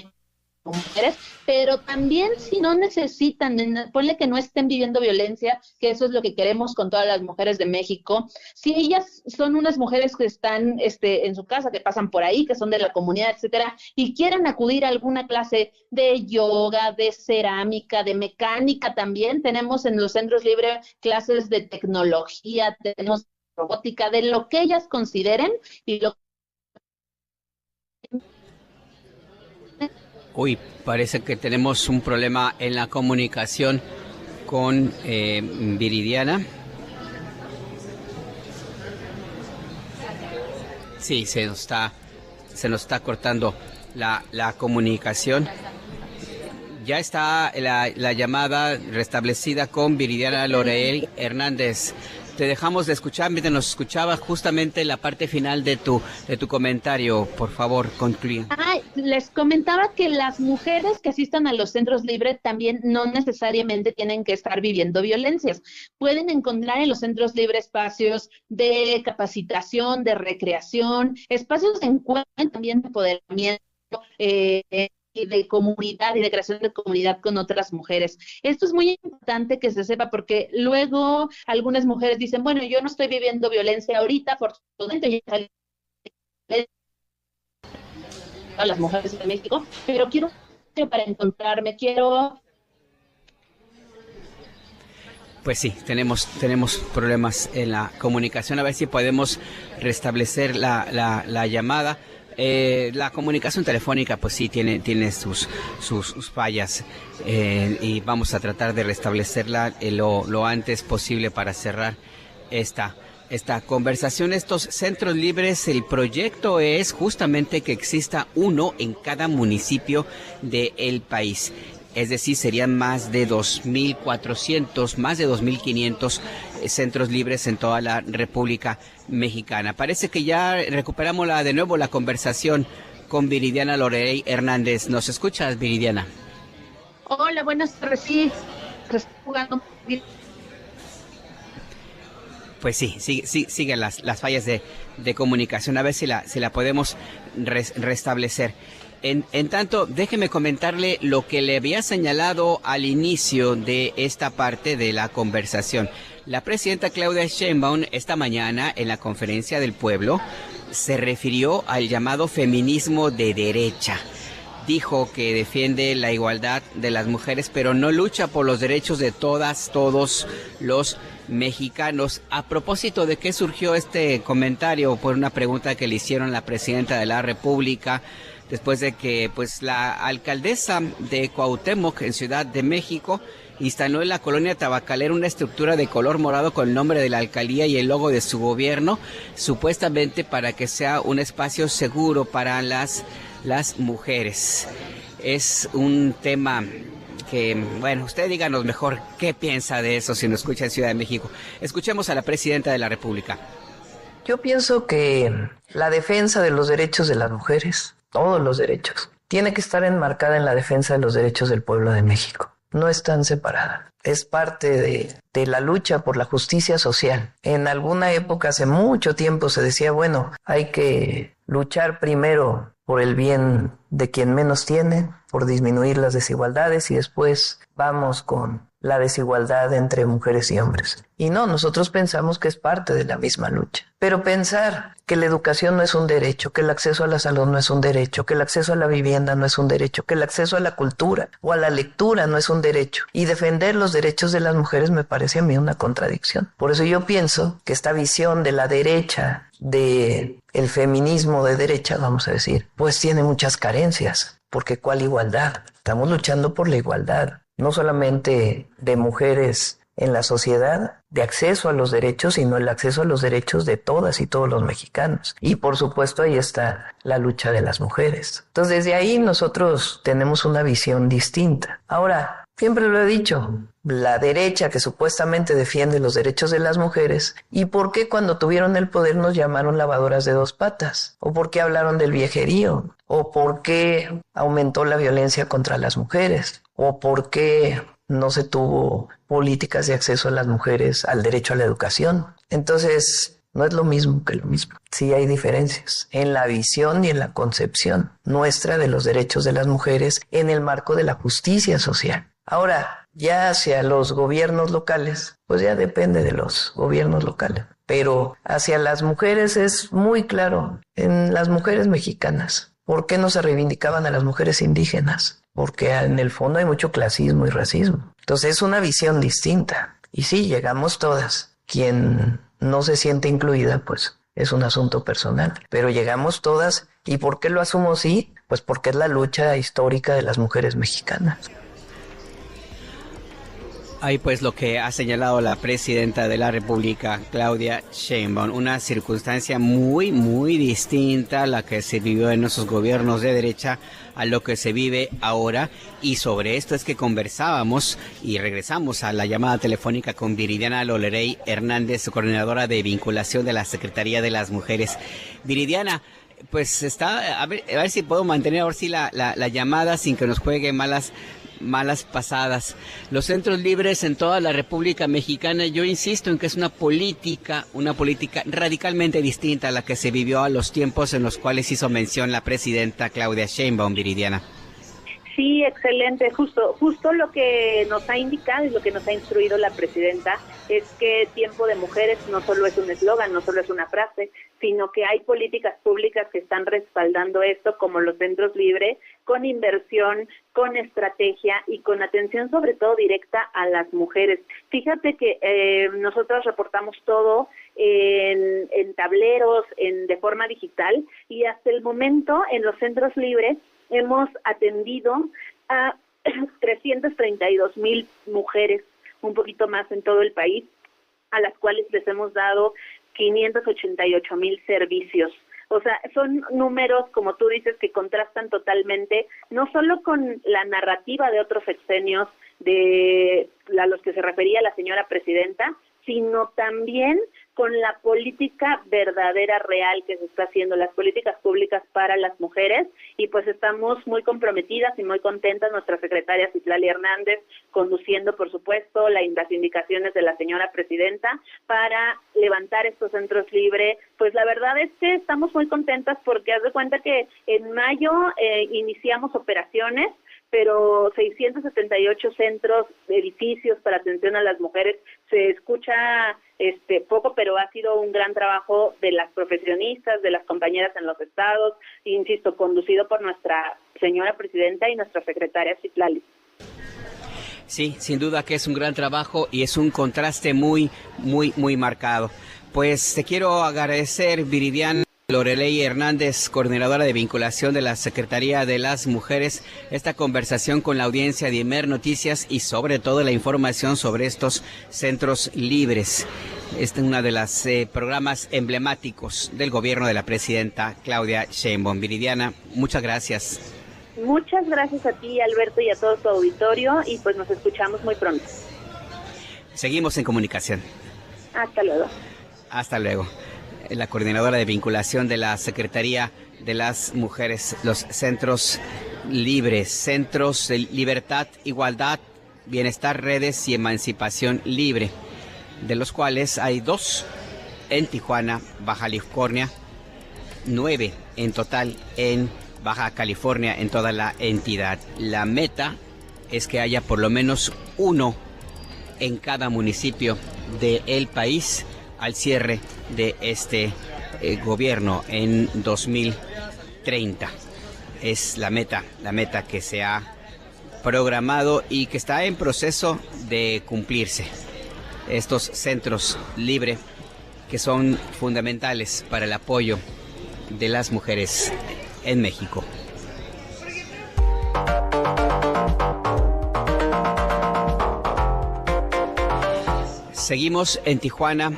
mujeres, pero también si no necesitan, ponle que no estén viviendo violencia, que eso es lo que queremos con todas las mujeres de México. Si ellas son unas mujeres que están en su casa, que pasan por ahí, que son de la comunidad, etcétera, y quieren acudir a alguna clase de yoga, de cerámica, de mecánica también, tenemos en los centros libres clases de tecnología, tenemos robótica, de lo que ellas consideren y lo. Uy, parece que tenemos un problema en la comunicación con Viridiana. Sí, se nos está cortando la comunicación. Ya está la llamada restablecida con Viridiana Loreley Hernández. Te dejamos de escuchar mientras nos escuchaba justamente la parte final de tu comentario. Por favor, concluye. Les comentaba que las mujeres que asistan a los centros libres también no necesariamente tienen que estar viviendo violencias. Pueden encontrar en los centros libres espacios de capacitación, de recreación, espacios de encuentro, también de empoderamiento, y de comunidad y de creación de comunidad con otras mujeres. Esto es muy importante que se sepa porque luego algunas mujeres dicen, bueno, yo no estoy viviendo violencia ahorita, afortunadamente a las mujeres de México, pero quiero para encontrarme, Pues sí, tenemos problemas en la comunicación, a ver si podemos restablecer la llamada. La comunicación telefónica pues sí tiene sus fallas y vamos a tratar de restablecerla lo antes posible para cerrar esta conversación. Estos centros libres, el proyecto es justamente que exista uno en cada municipio del país. Es decir, serían más de 2.400, más de 2.500 centros libres en toda la República Mexicana. Parece que ya recuperamos de nuevo la conversación con Viridiana Loreley Hernández. ¿Nos escuchas, Viridiana? Hola, buenas tardes. Sí, jugando. Pues sí, siguen las fallas de comunicación. A ver si la podemos restablecer. En tanto, déjeme comentarle lo que le había señalado al inicio de esta parte de la conversación. La presidenta Claudia Sheinbaum esta mañana en la Conferencia del Pueblo se refirió al llamado feminismo de derecha. Dijo que defiende la igualdad de las mujeres, pero no lucha por los derechos de todos los mexicanos. A propósito de qué surgió este comentario, por una pregunta que le hicieron a la presidenta de la República, después de que pues la alcaldesa de Cuauhtémoc en Ciudad de México instaló en la colonia tabacalera una estructura de color morado con el nombre de la alcaldía y el logo de su gobierno, supuestamente para que sea un espacio seguro para las mujeres. Es un tema que, bueno, usted díganos mejor qué piensa de eso si nos escucha en Ciudad de México. Escuchemos a la presidenta de la República. Yo pienso que la defensa de los derechos de las mujeres, todos los derechos, tiene que estar enmarcada en la defensa de los derechos del pueblo de México. No están separadas. Es parte de la lucha por la justicia social. En alguna época, hace mucho tiempo, se decía, bueno, hay que luchar primero por el bien de quien menos tiene, por disminuir las desigualdades y después vamos con la desigualdad entre mujeres y hombres. Y no, nosotros pensamos que es parte de la misma lucha. Pero pensar que la educación no es un derecho, que el acceso a la salud no es un derecho, que el acceso a la vivienda no es un derecho, que el acceso a la cultura o a la lectura no es un derecho, y defender los derechos de las mujeres me parece a mí una contradicción. Por eso yo pienso que esta visión de la derecha, de el feminismo de derecha, vamos a decir, pues tiene muchas carencias, porque ¿cuál igualdad? Estamos luchando por la igualdad, no solamente de mujeres en la sociedad, de acceso a los derechos, sino el acceso a los derechos de todas y todos los mexicanos. Y por supuesto ahí está la lucha de las mujeres. Entonces desde ahí nosotros tenemos una visión distinta. Ahora, siempre lo he dicho, la derecha que supuestamente defiende los derechos de las mujeres, ¿y por qué cuando tuvieron el poder nos llamaron lavadoras de dos patas? ¿O por qué hablaron del viejerío? ¿O por qué aumentó la violencia contra las mujeres? ¿O por qué no se tuvo políticas de acceso a las mujeres al derecho a la educación? Entonces, No es lo mismo que lo mismo. Sí hay diferencias en la visión y en la concepción nuestra de los derechos de las mujeres en el marco de la justicia social. Ahora, ya hacia los gobiernos locales, pues ya depende de los gobiernos locales. Pero hacia las mujeres es muy claro, en las mujeres mexicanas. ¿Por qué no se reivindicaban a las mujeres indígenas? Porque en el fondo hay mucho clasismo y racismo. Entonces es una visión distinta. Y sí, llegamos todas. Quien no se siente incluida, pues es un asunto personal. Pero llegamos todas. ¿Y por qué lo asumo así? Pues porque es la lucha histórica de las mujeres mexicanas. Ahí pues lo que ha señalado la presidenta de la República, Claudia Sheinbaum, una circunstancia muy, muy distinta a la que se vivió en nuestros gobiernos de derecha a lo que se vive ahora. Y sobre esto es que conversábamos y regresamos a la llamada telefónica con Viridiana Lolerey Hernández, coordinadora de vinculación de la Secretaría de las Mujeres. Viridiana, pues está, a ver si puedo mantener ahora sí la llamada sin que nos juegue malas pasadas. Los centros libres en toda la República Mexicana, yo insisto en que es una política radicalmente distinta a la que se vivió a los tiempos en los cuales hizo mención la presidenta Claudia Sheinbaum, Viridiana. Sí, excelente. Justo lo que nos ha indicado y lo que nos ha instruido la presidenta es que Tiempo de Mujeres no solo es un eslogan, no solo es una frase, sino que hay políticas públicas que están respaldando esto, como los centros libres, con inversión, con estrategia y con atención sobre todo directa a las mujeres. Fíjate que nosotros reportamos todo en tableros, de forma digital, y hasta el momento en los centros libres hemos atendido a 332,000 mujeres, un poquito más en todo el país, a las cuales les hemos dado 588,000 servicios. O sea, son números, como tú dices, que contrastan totalmente, no solo con la narrativa de otros sexenios a los que se refería la señora presidenta, sino también con la política verdadera, real que se está haciendo, las políticas públicas para las mujeres, y pues estamos muy comprometidas y muy contentas, nuestra secretaria Citlali Hernández, conduciendo, por supuesto, las indicaciones de la señora presidenta para levantar estos centros libres. Pues la verdad es que estamos muy contentas porque haz de cuenta que en mayo iniciamos operaciones, pero 678 centros, edificios para atención a las mujeres, se escucha poco, pero ha sido un gran trabajo de las profesionistas, de las compañeras en los estados, insisto, conducido por nuestra señora presidenta y nuestra secretaria Citlali. Sí, sin duda que es un gran trabajo y es un contraste muy, muy, muy marcado. Pues te quiero agradecer, Viridiana Lolerey Hernández, coordinadora de vinculación de la Secretaría de las Mujeres, esta conversación con la audiencia de Imer Noticias y sobre todo la información sobre estos centros libres. Este es uno de los programas emblemáticos del gobierno de la presidenta Claudia Sheinbaum. Viridiana, muchas gracias. Muchas gracias a ti, Alberto, y a todo tu auditorio, y pues nos escuchamos muy pronto. Seguimos en comunicación. Hasta luego. Hasta luego. La coordinadora de vinculación de la Secretaría de las Mujeres, los centros libres, centros de libertad, igualdad, bienestar, redes y emancipación libre, de los cuales hay 2 en Tijuana, Baja California, 9 en total en Baja California, en toda la entidad. La meta es que haya por lo menos 1 en cada municipio del país al cierre de este gobierno en 2030. Es la meta que se ha programado y que está en proceso de cumplirse. Estos centros libres que son fundamentales para el apoyo de las mujeres en México. Seguimos en Tijuana,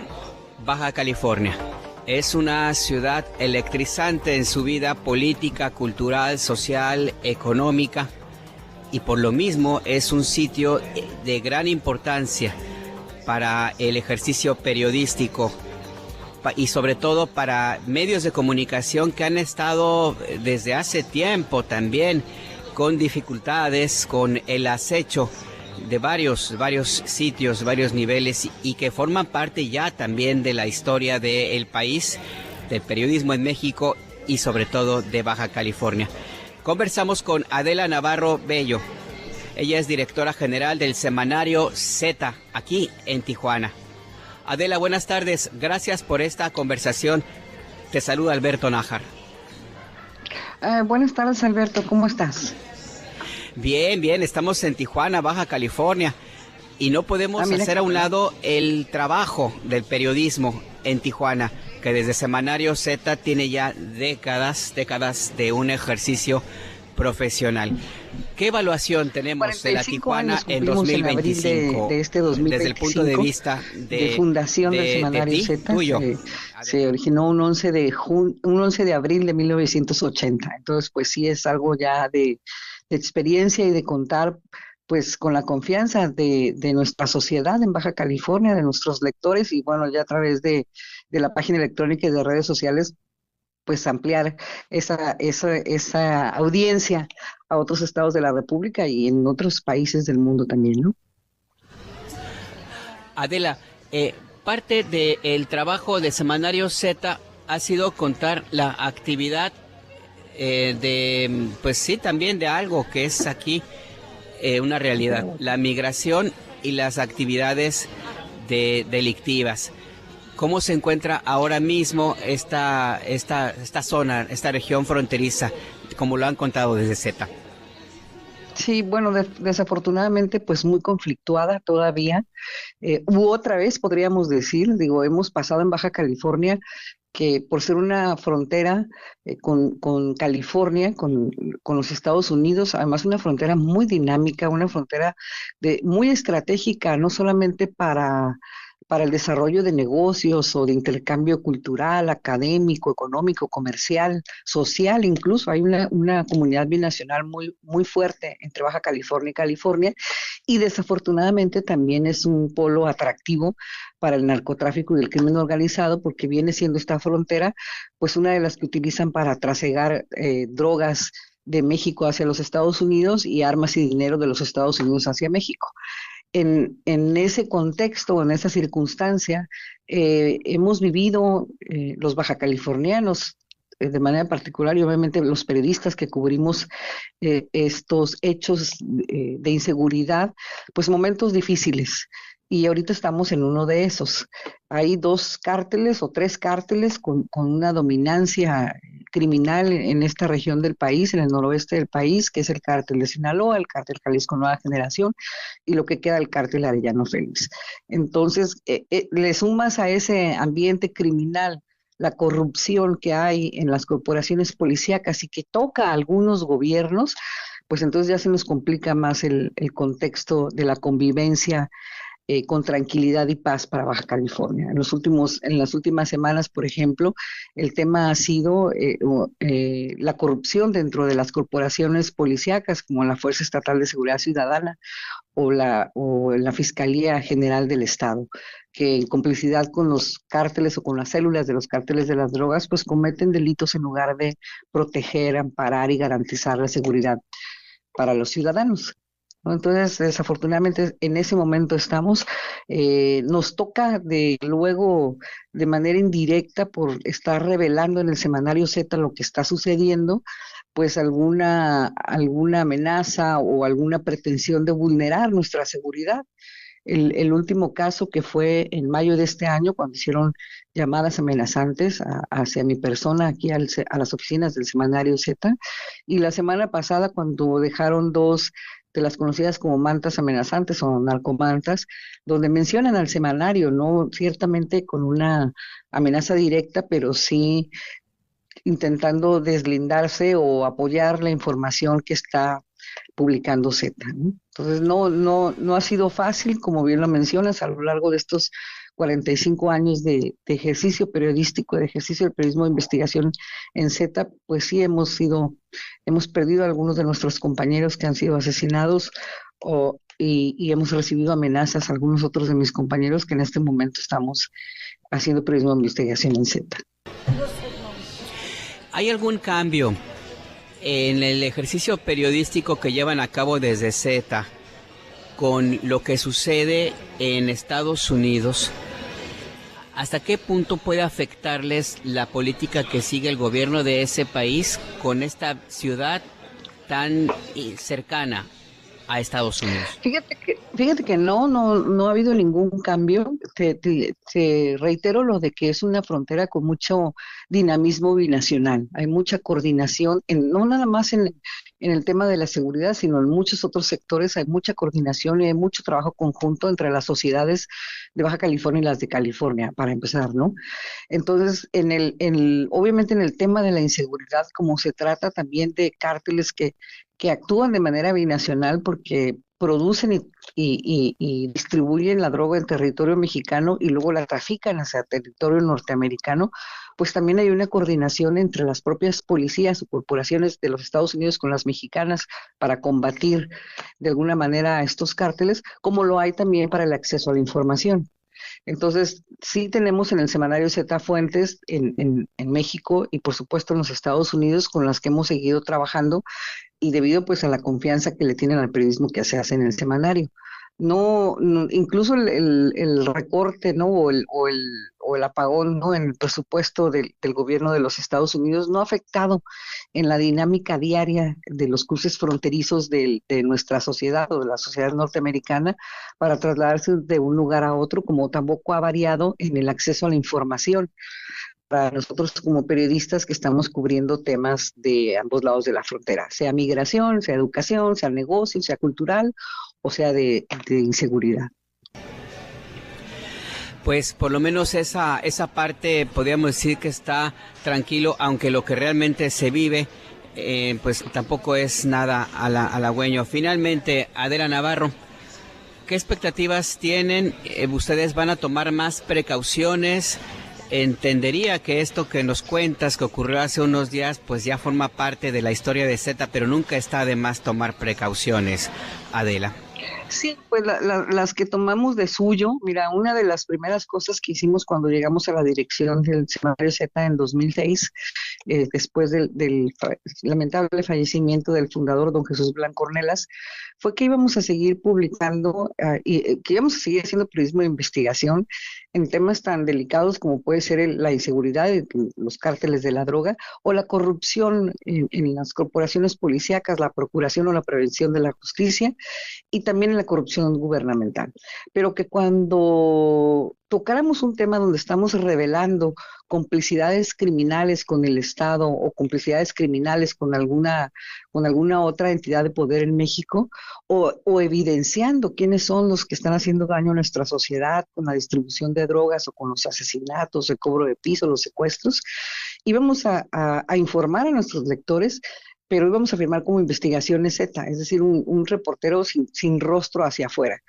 Baja California. Es una ciudad electrizante en su vida política, cultural, social, económica, y por lo mismo es un sitio de gran importancia para el ejercicio periodístico y sobre todo para medios de comunicación que han estado desde hace tiempo también con dificultades, con el acecho de varios sitios, varios niveles y que forman parte ya también de la historia del país, del periodismo en México y sobre todo de Baja California. Conversamos con Adela Navarro Bello. Ella es directora general del semanario Z, aquí en Tijuana. Adela, buenas tardes. Gracias por esta conversación. Te saluda Alberto Nájar. Buenas tardes, Alberto. ¿Cómo estás? Bien, estamos en Tijuana, Baja California, y no podemos hacer a un lado el trabajo del periodismo en Tijuana, que desde Semanario Z tiene ya décadas de un ejercicio profesional. ¿Qué evaluación tenemos de la Tijuana en 2025? De este 2025, desde el punto de vista de fundación del Semanario Z, se originó un 11 de abril de 1980. Entonces, pues sí es algo ya de experiencia y de contar pues con la confianza de nuestra sociedad en Baja California, de nuestros lectores, y bueno, ya a través de la página electrónica y de redes sociales, pues ampliar esa audiencia a otros estados de la República y en otros países del mundo también, ¿no? Adela, parte del trabajo de Semanario Z ha sido contar la actividad pues sí, también de algo que es aquí una realidad, la migración y las actividades delictivas. ¿Cómo se encuentra ahora mismo esta zona, esta región fronteriza, como lo han contado desde Z? Sí, bueno, desafortunadamente pues muy conflictuada todavía. Otra vez podríamos decir, hemos pasado en Baja California que por ser una frontera con California, con los Estados Unidos, además una frontera muy dinámica, una frontera muy estratégica, no solamente para el desarrollo de negocios o de intercambio cultural, académico, económico, comercial, social incluso. Hay una comunidad binacional muy fuerte entre Baja California y California, y desafortunadamente también es un polo atractivo para el narcotráfico y el crimen organizado, porque viene siendo esta frontera pues una de las que utilizan para trasegar drogas de México hacia los Estados Unidos y armas y dinero de los Estados Unidos hacia México. En ese contexto, en esa circunstancia, hemos vivido los bajacalifornianos de manera particular y obviamente los periodistas que cubrimos estos hechos de inseguridad, pues momentos difíciles. Y ahorita estamos en uno de esos. Hay 2 cárteles o 3 cárteles con una dominancia criminal en esta región del país, en el noroeste del país, que es el cártel de Sinaloa, el cártel Jalisco Nueva Generación y lo que queda el cártel Arellano Félix. Entonces, le sumas a ese ambiente criminal la corrupción que hay en las corporaciones policíacas y que toca a algunos gobiernos, pues entonces ya se nos complica más el contexto de la convivencia con tranquilidad y paz para Baja California. En las últimas semanas, por ejemplo, el tema ha sido la corrupción dentro de las corporaciones policíacas, como la Fuerza Estatal de Seguridad Ciudadana o la Fiscalía General del Estado, que en complicidad con los cárteles o con las células de los cárteles de las drogas, pues cometen delitos en lugar de proteger, amparar y garantizar la seguridad para los ciudadanos. Entonces, desafortunadamente, en ese momento estamos. Nos toca luego de manera indirecta por estar revelando en el Semanario Z lo que está sucediendo, pues alguna amenaza o alguna pretensión de vulnerar nuestra seguridad. El último caso que fue en mayo de este año, cuando hicieron llamadas amenazantes hacia mi persona aquí a las oficinas del Semanario Z, y la semana pasada cuando dejaron 2 de las conocidas como mantas amenazantes o narcomantas, donde mencionan al semanario, no ciertamente con una amenaza directa, pero sí intentando deslindarse o apoyar la información que está publicando Z, ¿no? Entonces no ha sido fácil, como bien lo mencionas, a lo largo de estos 45 años de ejercicio periodístico, de ejercicio del periodismo de investigación en Z, pues sí hemos perdido a algunos de nuestros compañeros que han sido asesinados y hemos recibido amenazas a algunos otros de mis compañeros que en este momento estamos haciendo periodismo de investigación en Z. ¿Hay algún cambio en el ejercicio periodístico que llevan a cabo desde Z con lo que sucede en Estados Unidos, ¿hasta qué punto puede afectarles la política que sigue el gobierno de ese país con esta ciudad tan cercana a Estados Unidos? Fíjate que no ha habido ningún cambio. Te reitero lo de que es una frontera con mucho dinamismo binacional. Hay mucha coordinación, no nada más en el tema de la seguridad, sino en muchos otros sectores. Hay mucha coordinación y hay mucho trabajo conjunto entre las sociedades de Baja California y las de California, para empezar, ¿no? Entonces, obviamente en el tema de la inseguridad, como se trata también de cárteles que actúan de manera binacional porque producen y distribuyen la droga en territorio mexicano y luego la trafican hacia territorio norteamericano, pues también hay una coordinación entre las propias policías o corporaciones de los Estados Unidos con las mexicanas para combatir de alguna manera a estos cárteles, como lo hay también para el acceso a la información. Entonces, sí tenemos en el semanario Z fuentes en México y por supuesto en los Estados Unidos con las que hemos seguido trabajando y debido pues a la confianza que le tienen al periodismo que se hace en el semanario. No, incluso el recorte, ¿no? o el apagón, ¿no? en el presupuesto del gobierno de los Estados Unidos no ha afectado en la dinámica diaria de los cruces fronterizos de nuestra sociedad o de la sociedad norteamericana para trasladarse de un lugar a otro, como tampoco ha variado en el acceso a la información para nosotros como periodistas que estamos cubriendo temas de ambos lados de la frontera, sea migración, sea educación, sea negocio, sea cultural o sea de inseguridad. Pues por lo menos esa parte podríamos decir que está tranquilo, aunque lo que realmente se vive pues tampoco es nada halagüeño. Finalmente, Adela Navarro, ¿qué expectativas tienen? ¿Ustedes van a tomar más precauciones? Entendería que esto que nos cuentas que ocurrió hace unos días pues ya forma parte de la historia de Z, pero nunca está de más tomar precauciones, Adela. Sí, pues las que tomamos de suyo, mira, una de las primeras cosas que hicimos cuando llegamos a la dirección del semanario Z en 2006, después del lamentable fallecimiento del fundador don Jesús Blanco Ornelas, fue que íbamos a seguir publicando y que íbamos a seguir haciendo periodismo de investigación en temas tan delicados como puede ser la inseguridad, los cárteles de la droga o la corrupción en las corporaciones policíacas, la procuración o la prevención de la justicia y también en la corrupción gubernamental. Pero que cuando tocáramos un tema donde estamos revelando complicidades criminales con el Estado o complicidades criminales con alguna otra entidad de poder en México o evidenciando quiénes son los que están haciendo daño a nuestra sociedad con la distribución de drogas o con los asesinatos, el cobro de piso, los secuestros, íbamos a informar a nuestros lectores, pero íbamos a firmar como investigaciones Z, es decir, un reportero sin rostro hacia afuera,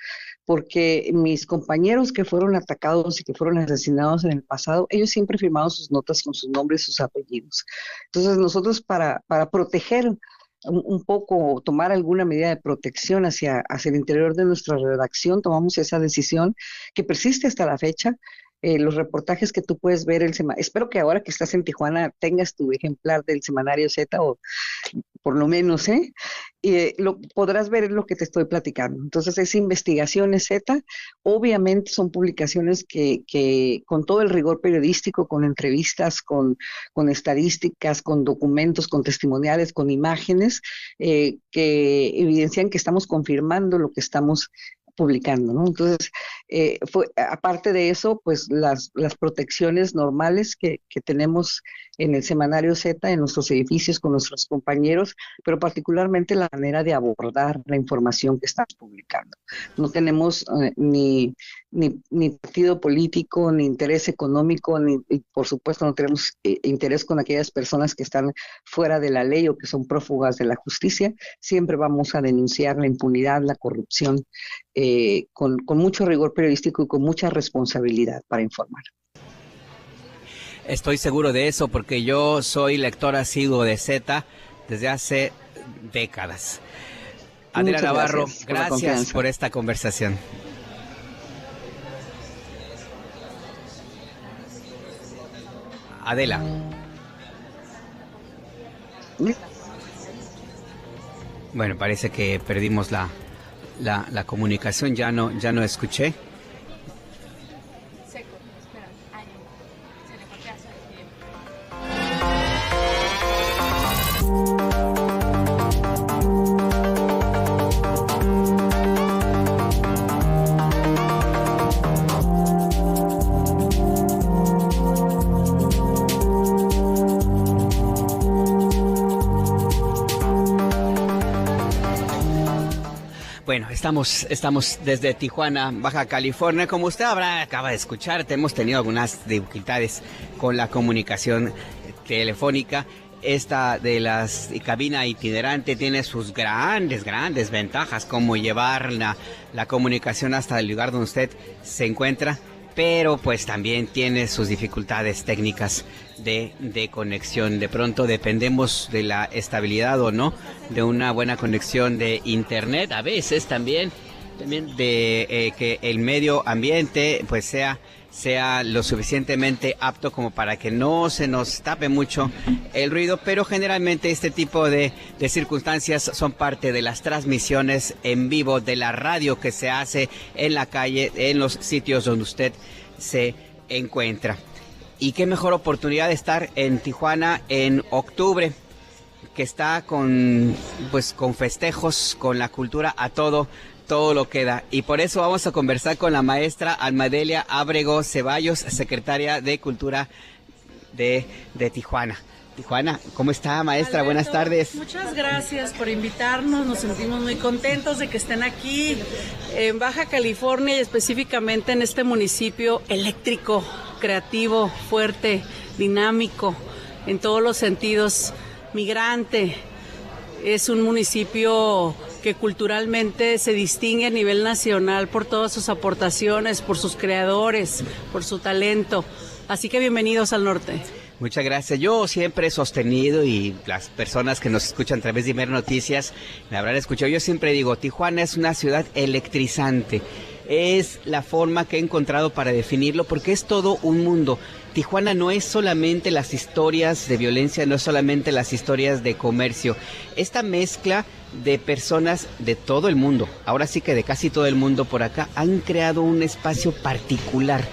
porque mis compañeros que fueron atacados y que fueron asesinados en el pasado, ellos siempre firmaban sus notas con sus nombres y sus apellidos. Entonces nosotros para proteger un poco, tomar alguna medida de protección hacia el interior de nuestra redacción, tomamos esa decisión que persiste hasta la fecha. Los reportajes que tú puedes ver, espero que ahora que estás en Tijuana tengas tu ejemplar del semanario Z o por lo menos, podrás ver lo que te estoy platicando. Entonces es Investigaciones Z, obviamente son publicaciones que con todo el rigor periodístico, con entrevistas, con estadísticas, con documentos, con testimoniales, con imágenes, que evidencian que estamos confirmando lo que estamos publicando, ¿no? Entonces, aparte de eso, pues las protecciones normales que tenemos en el semanario Z, en nuestros edificios con nuestros compañeros, pero particularmente la manera de abordar la información que estamos publicando. No tenemos ni partido político, ni interés económico, y por supuesto no tenemos interés con aquellas personas que están fuera de la ley o que son prófugas de la justicia. Siempre vamos a denunciar la impunidad, la corrupción, con mucho rigor periodístico y con mucha responsabilidad para informar. Estoy seguro de eso porque yo soy lector asiduo de Z desde hace décadas. Adela Navarro, gracias por esta conversación. Adela. Bueno, parece que perdimos la la comunicación, ya no escuché. Bueno, estamos desde Tijuana, Baja California. Como usted acaba de escuchar, hemos tenido algunas dificultades con la comunicación telefónica. Esta de la cabina itinerante tiene sus grandes ventajas, como llevar la comunicación hasta el lugar donde usted se encuentra, pero pues también tiene sus dificultades técnicas de conexión. De pronto dependemos de la estabilidad o no de una buena conexión de internet, a veces también de que el medio ambiente pues sea lo suficientemente apto como para que no se nos tape mucho el ruido, pero generalmente este tipo de circunstancias son parte de las transmisiones en vivo de la radio que se hace en la calle, en los sitios donde usted se encuentra. Y qué mejor oportunidad de estar en Tijuana en octubre, que está con festejos, con la cultura a todo lo que da. Y por eso vamos a conversar con la maestra Almadelia Ábrego Ceballos, secretaria de Cultura de Tijuana. Tijuana, ¿cómo está, maestra? Alberto, buenas tardes. Muchas gracias por invitarnos, nos sentimos muy contentos de que estén aquí en Baja California y específicamente en este municipio eléctrico, creativo, fuerte, dinámico, en todos los sentidos, migrante. Es un municipio que culturalmente se distingue a nivel nacional por todas sus aportaciones, por sus creadores, por su talento. Así que bienvenidos al norte. Muchas gracias. Yo siempre he sostenido, y las personas que nos escuchan a través de Imer Noticias me habrán escuchado, yo siempre digo, Tijuana es una ciudad electrizante. Es la forma que he encontrado para definirlo, porque es todo un mundo. Tijuana no es solamente las historias de violencia, no es solamente las historias de comercio. Esta mezcla de personas de todo el mundo, ahora sí que de casi todo el mundo por acá, han creado un espacio particular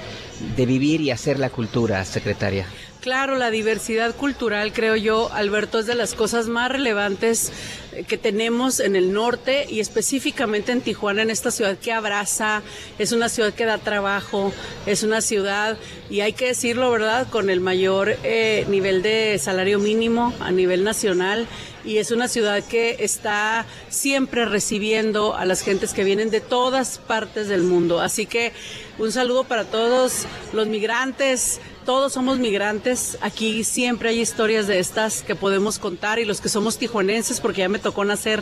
de vivir y hacer la cultura, secretaria. Claro, la diversidad cultural, creo yo, Alberto, es de las cosas más relevantes que tenemos en el norte y específicamente en Tijuana, en esta ciudad que abraza, es una ciudad que da trabajo, es una ciudad, y hay que decirlo, ¿verdad?, con el mayor nivel de salario mínimo a nivel nacional, y es una ciudad que está siempre recibiendo a las gentes que vienen de todas partes del mundo. Así que un saludo para todos los migrantes. Todos somos migrantes, aquí siempre hay historias de estas que podemos contar, y los que somos tijuanenses, porque ya me tocó nacer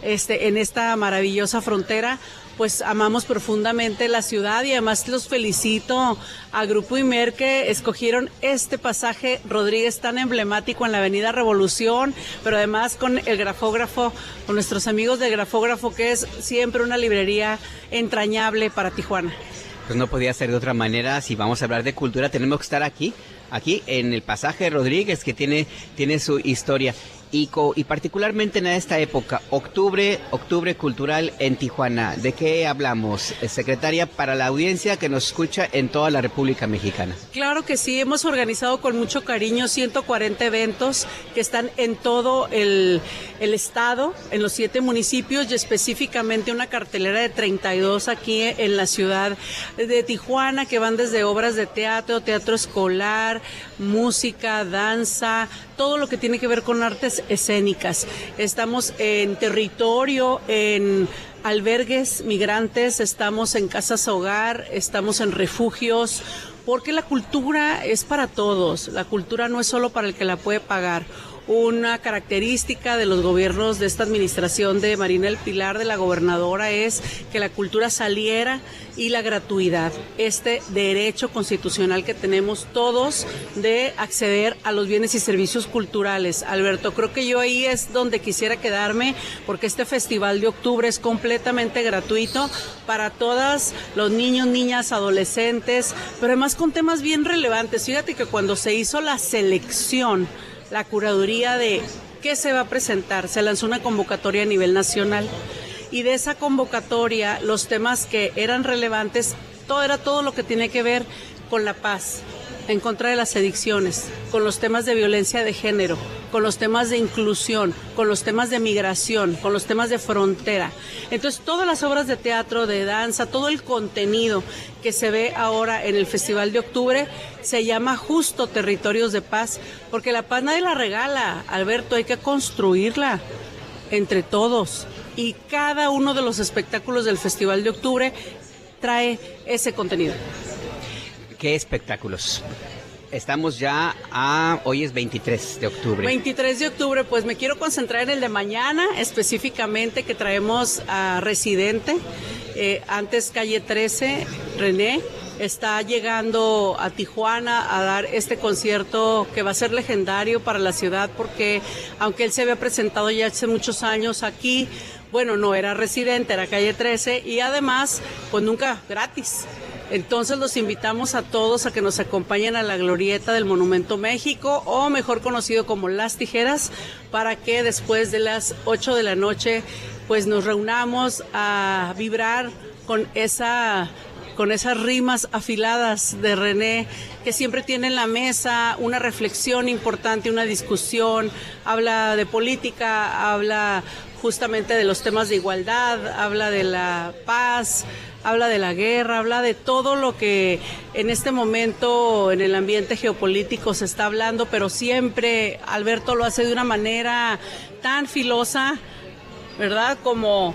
en esta maravillosa frontera, pues amamos profundamente la ciudad, y además los felicito a Grupo Imer que escogieron este pasaje Rodríguez tan emblemático en la Avenida Revolución, pero además con el Grafógrafo, con nuestros amigos del Grafógrafo, que es siempre una librería entrañable para Tijuana. Pues no podía ser de otra manera. Si vamos a hablar de cultura, tenemos que estar aquí en el pasaje Rodríguez, que tiene su historia. Y particularmente en esta época, octubre cultural en Tijuana. ¿De qué hablamos, secretaria, para la audiencia que nos escucha en toda la República Mexicana? Claro que sí, hemos organizado con mucho cariño 140 eventos que están en todo el estado, en los 7 municipios, y específicamente una cartelera de 32 aquí en la ciudad de Tijuana, que van desde obras de teatro, teatro escolar, música, danza, todo lo que tiene que ver con artes escénicas. Estamos en territorio, en albergues migrantes, estamos en casas hogar, estamos en refugios, porque la cultura es para todos, la cultura no es solo para el que la puede pagar. Una característica de los gobiernos de esta administración de Marina del Pilar, de la gobernadora, es que la cultura saliera, y la gratuidad, este derecho constitucional que tenemos todos de acceder a los bienes y servicios culturales. Alberto, creo que yo ahí es donde quisiera quedarme, porque este festival de octubre es completamente gratuito para todos los niños, niñas, adolescentes, pero además con temas bien relevantes. Fíjate que cuando se hizo la selección, la curaduría de qué se va a presentar, se lanzó una convocatoria a nivel nacional, y de esa convocatoria los temas que eran relevantes, todo lo que tiene que ver con la paz, en contra de las adicciones, con los temas de violencia de género, con los temas de inclusión, con los temas de migración, con los temas de frontera. Entonces, todas las obras de teatro, de danza, todo el contenido que se ve ahora en el Festival de Octubre se llama justo Territorios de Paz, porque la paz nadie la regala, Alberto, hay que construirla entre todos. Y cada uno de los espectáculos del Festival de Octubre trae ese contenido. ¿Qué espectáculos? Estamos ya hoy es 23 de octubre. 23 de octubre, pues me quiero concentrar en el de mañana, específicamente que traemos a Residente, antes Calle 13, René, está llegando a Tijuana a dar este concierto que va a ser legendario para la ciudad, porque aunque él se había presentado ya hace muchos años aquí, bueno, no era Residente, era Calle 13 y además, pues nunca gratis. Entonces los invitamos a todos a que nos acompañen a la glorieta del Monumento México, o mejor conocido como Las Tijeras, para que después de las 8 de la noche pues nos reunamos a vibrar con esas rimas afiladas de René, que siempre tiene en la mesa una reflexión importante, una discusión, habla de política, habla justamente de los temas de igualdad, habla de la paz, habla de la guerra, habla de todo lo que en este momento en el ambiente geopolítico se está hablando, pero siempre Alberto lo hace de una manera tan filosa, ¿verdad? Como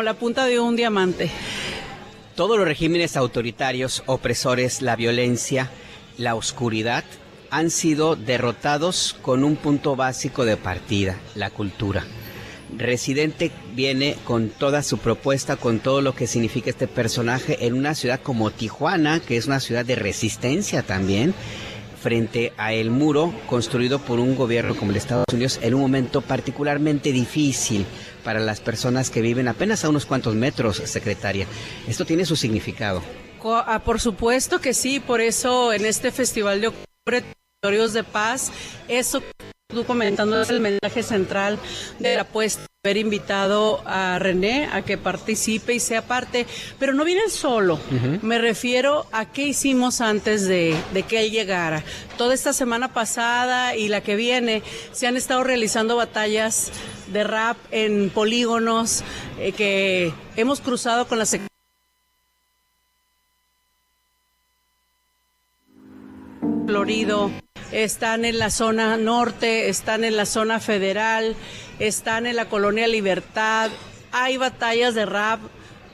la punta de un diamante. Todos los regímenes autoritarios, opresores, la violencia, la oscuridad, han sido derrotados con un punto básico de partida, la cultura. Residente viene con toda su propuesta, con todo lo que significa este personaje en una ciudad como Tijuana, que es una ciudad de resistencia también, frente a el muro construido por un gobierno como el Estados Unidos en un momento particularmente difícil para las personas que viven apenas a unos cuantos metros, secretaria. Esto tiene su significado. Por supuesto que sí, por eso en este Festival de Octubre, Territorios de Paz, eso tú comentando es el mensaje central de la apuesta, haber invitado a René a que participe y sea parte, pero no viene solo. Me refiero a qué hicimos antes de que él llegara. Toda esta semana pasada y la que viene se han estado realizando batallas de rap en polígonos que hemos cruzado con la Secretaría Florido. Están en la zona norte, están en la zona federal, están en la Colonia Libertad, hay batallas de rap.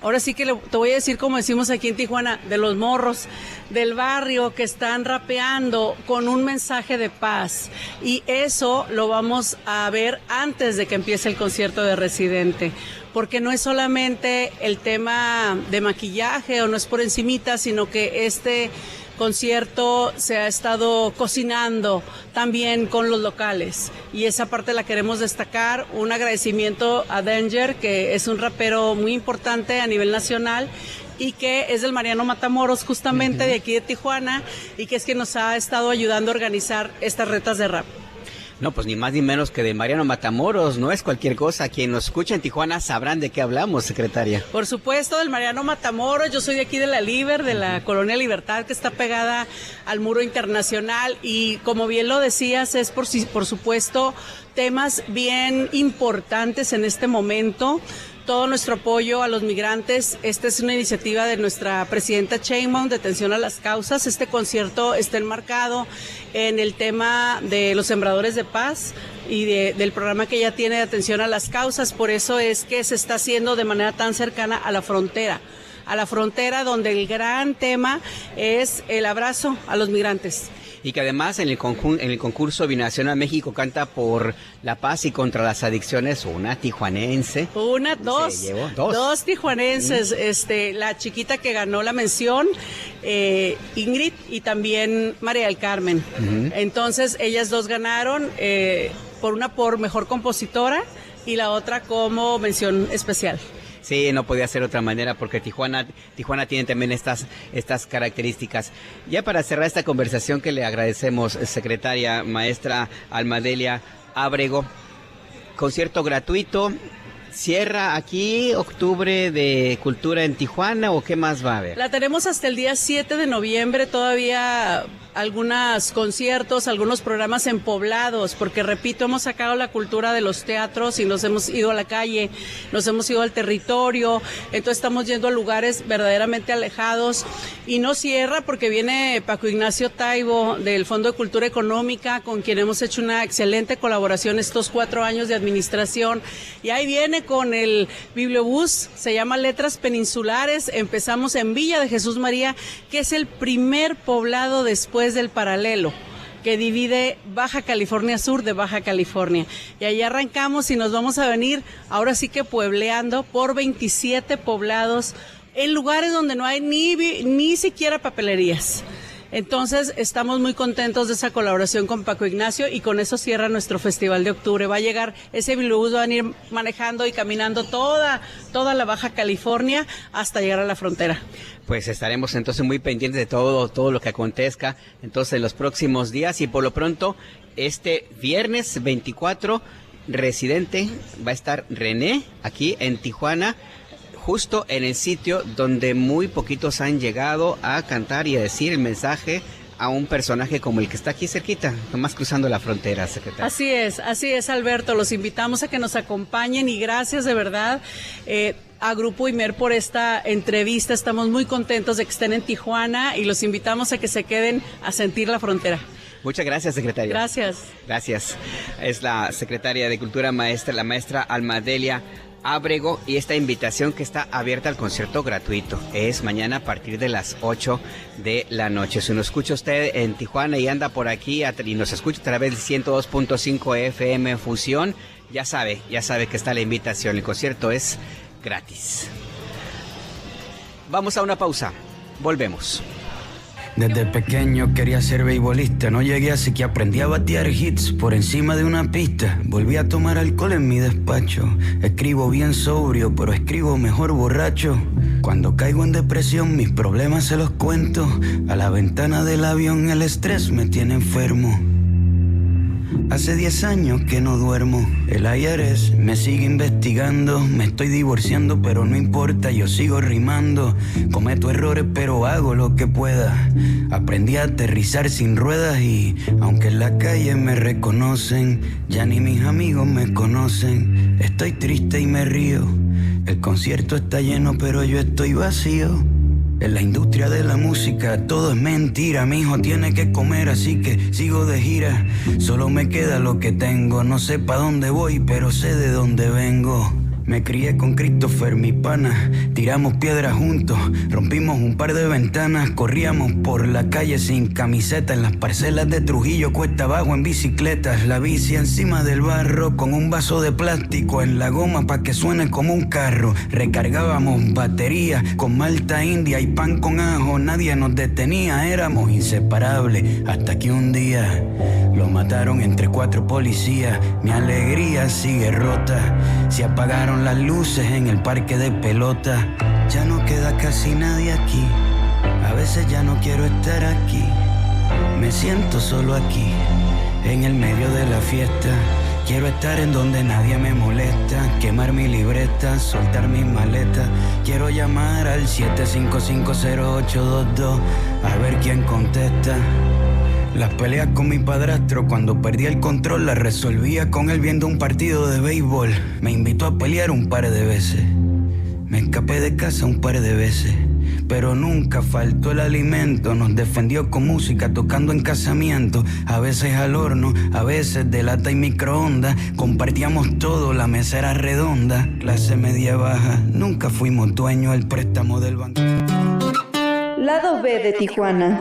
Ahora sí que te voy a decir, como decimos aquí en Tijuana, de los morros del barrio que están rapeando con un mensaje de paz. Y eso lo vamos a ver antes de que empiece el concierto de Residente. Porque no es solamente el tema de maquillaje o no es por encimita, sino que este concierto se ha estado cocinando también con los locales y esa parte la queremos destacar. Un agradecimiento a Danger, que es un rapero muy importante a nivel nacional y que es del Mariano Matamoros, justamente de aquí de Tijuana, y que es quien nos ha estado ayudando a organizar estas retas de rap. No, pues ni más ni menos que de Mariano Matamoros, no es cualquier cosa. Quien nos escucha en Tijuana sabrán de qué hablamos, secretaria. Por supuesto, del Mariano Matamoros. Yo soy de aquí de la Liber, de la Colonia Libertad, que está pegada al Muro Internacional, y como bien lo decías, es por supuesto temas bien importantes en este momento. Todo nuestro apoyo a los migrantes. Esta es una iniciativa de nuestra presidenta Sheinbaum de atención a las causas. Este concierto está enmarcado en el tema de los sembradores de paz y del programa que ella tiene de atención a las causas. Por eso es que se está haciendo de manera tan cercana a la frontera donde el gran tema es el abrazo a los migrantes. Y que además en el concurso Binacional México Canta por la Paz y contra las Adicciones, una tijuanense. Dos tijuanenses, la chiquita que ganó la mención, Ingrid, y también María del Carmen. Entonces ellas dos ganaron, por mejor compositora y la otra como mención especial. Sí, no podía ser de otra manera porque Tijuana tiene también estas características. Ya para cerrar esta conversación que le agradecemos, secretaria maestra Alma Delia Ábrego, concierto gratuito, ¿Cierra aquí octubre de cultura en Tijuana o qué más va a haber? La tenemos hasta el día 7 de noviembre, todavía algunos conciertos, algunos programas en poblados, porque repito, hemos sacado la cultura de los teatros y nos hemos ido a la calle, nos hemos ido al territorio, entonces estamos yendo a lugares verdaderamente alejados y no cierra porque viene Paco Ignacio Taibo del Fondo de Cultura Económica, con quien hemos hecho una excelente colaboración estos 4 años de administración, y ahí viene con el bibliobús, se llama Letras Peninsulares. Empezamos en Villa de Jesús María, que es el primer poblado después del paralelo que divide Baja California Sur de Baja California, y ahí arrancamos y nos vamos a venir ahora sí que puebleando por 27 poblados en lugares donde no hay ni siquiera papelerías. Entonces estamos muy contentos de esa colaboración con Paco Ignacio, y con eso cierra nuestro festival de octubre. Va a llegar ese bibliobús, va a venir manejando y caminando toda la Baja California hasta llegar a la frontera. Pues estaremos entonces muy pendientes de todo lo que acontezca entonces en los próximos días, y por lo pronto este viernes 24 residente va a estar René aquí en Tijuana, justo en el sitio donde muy poquitos han llegado a cantar y a decir el mensaje a un personaje como el que está aquí cerquita, nomás cruzando la frontera, secretario. Así es, Alberto, los invitamos a que nos acompañen y gracias de verdad a Grupo Imer por esta entrevista. Estamos muy contentos de que estén en Tijuana y los invitamos a que se queden a sentir la frontera. Muchas gracias, secretaria. Gracias. Es la secretaria de Cultura, la maestra Almadelia Ábrego, y esta invitación que está abierta al concierto gratuito es mañana a partir de las 8 de la noche. Si nos escucha usted en Tijuana y anda por aquí y nos escucha a través de 102.5 FM Fusión, ya sabe que está la invitación. El concierto es gratis. Vamos a una pausa. Volvemos. Desde pequeño quería ser beisbolista, no llegué así que aprendí a batear hits por encima de una pista. Volví a tomar alcohol en mi despacho, escribo bien sobrio, pero escribo mejor borracho. Cuando caigo en depresión mis problemas se los cuento, a la ventana del avión el estrés me tiene enfermo. Hace 10 años que no duermo, el IRS me sigue investigando. Me estoy divorciando pero no importa, yo sigo rimando. Cometo errores pero hago lo que pueda. Aprendí a aterrizar sin ruedas y aunque en la calle me reconocen, ya ni mis amigos me conocen. Estoy triste y me río, el concierto está lleno pero yo estoy vacío. En la industria de la música todo es mentira, mi hijo tiene que comer así que sigo de gira. Solo me queda lo que tengo, no sé pa' dónde voy pero sé de dónde vengo. Me crié con Christopher, mi pana, tiramos piedras juntos, rompimos un par de ventanas, corríamos por la calle sin camiseta, en las parcelas de Trujillo cuesta abajo en bicicletas, la bici encima del barro con un vaso de plástico en la goma pa' que suene como un carro, recargábamos baterías con malta india y pan con ajo, nadie nos detenía, éramos inseparables, hasta que un día lo mataron entre 4 policías, mi alegría sigue rota, se apagaron las luces en el parque de pelota. Ya no queda casi nadie aquí, a veces ya no quiero estar aquí. Me siento solo aquí, en el medio de la fiesta. Quiero estar en donde nadie me molesta, quemar mi libreta, soltar mis maletas. Quiero llamar al 7550822 a ver quién contesta. Las peleas con mi padrastro, cuando perdía el control, las resolvía con él viendo un partido de béisbol. Me invitó a pelear un par de veces, me escapé de casa un par de veces, pero nunca faltó el alimento. Nos defendió con música, tocando en casamientos, a veces al horno, a veces de lata y microondas. Compartíamos todo, la mesa era redonda. Clase media baja, nunca fuimos dueños del préstamo del banco. Lado B de Tijuana.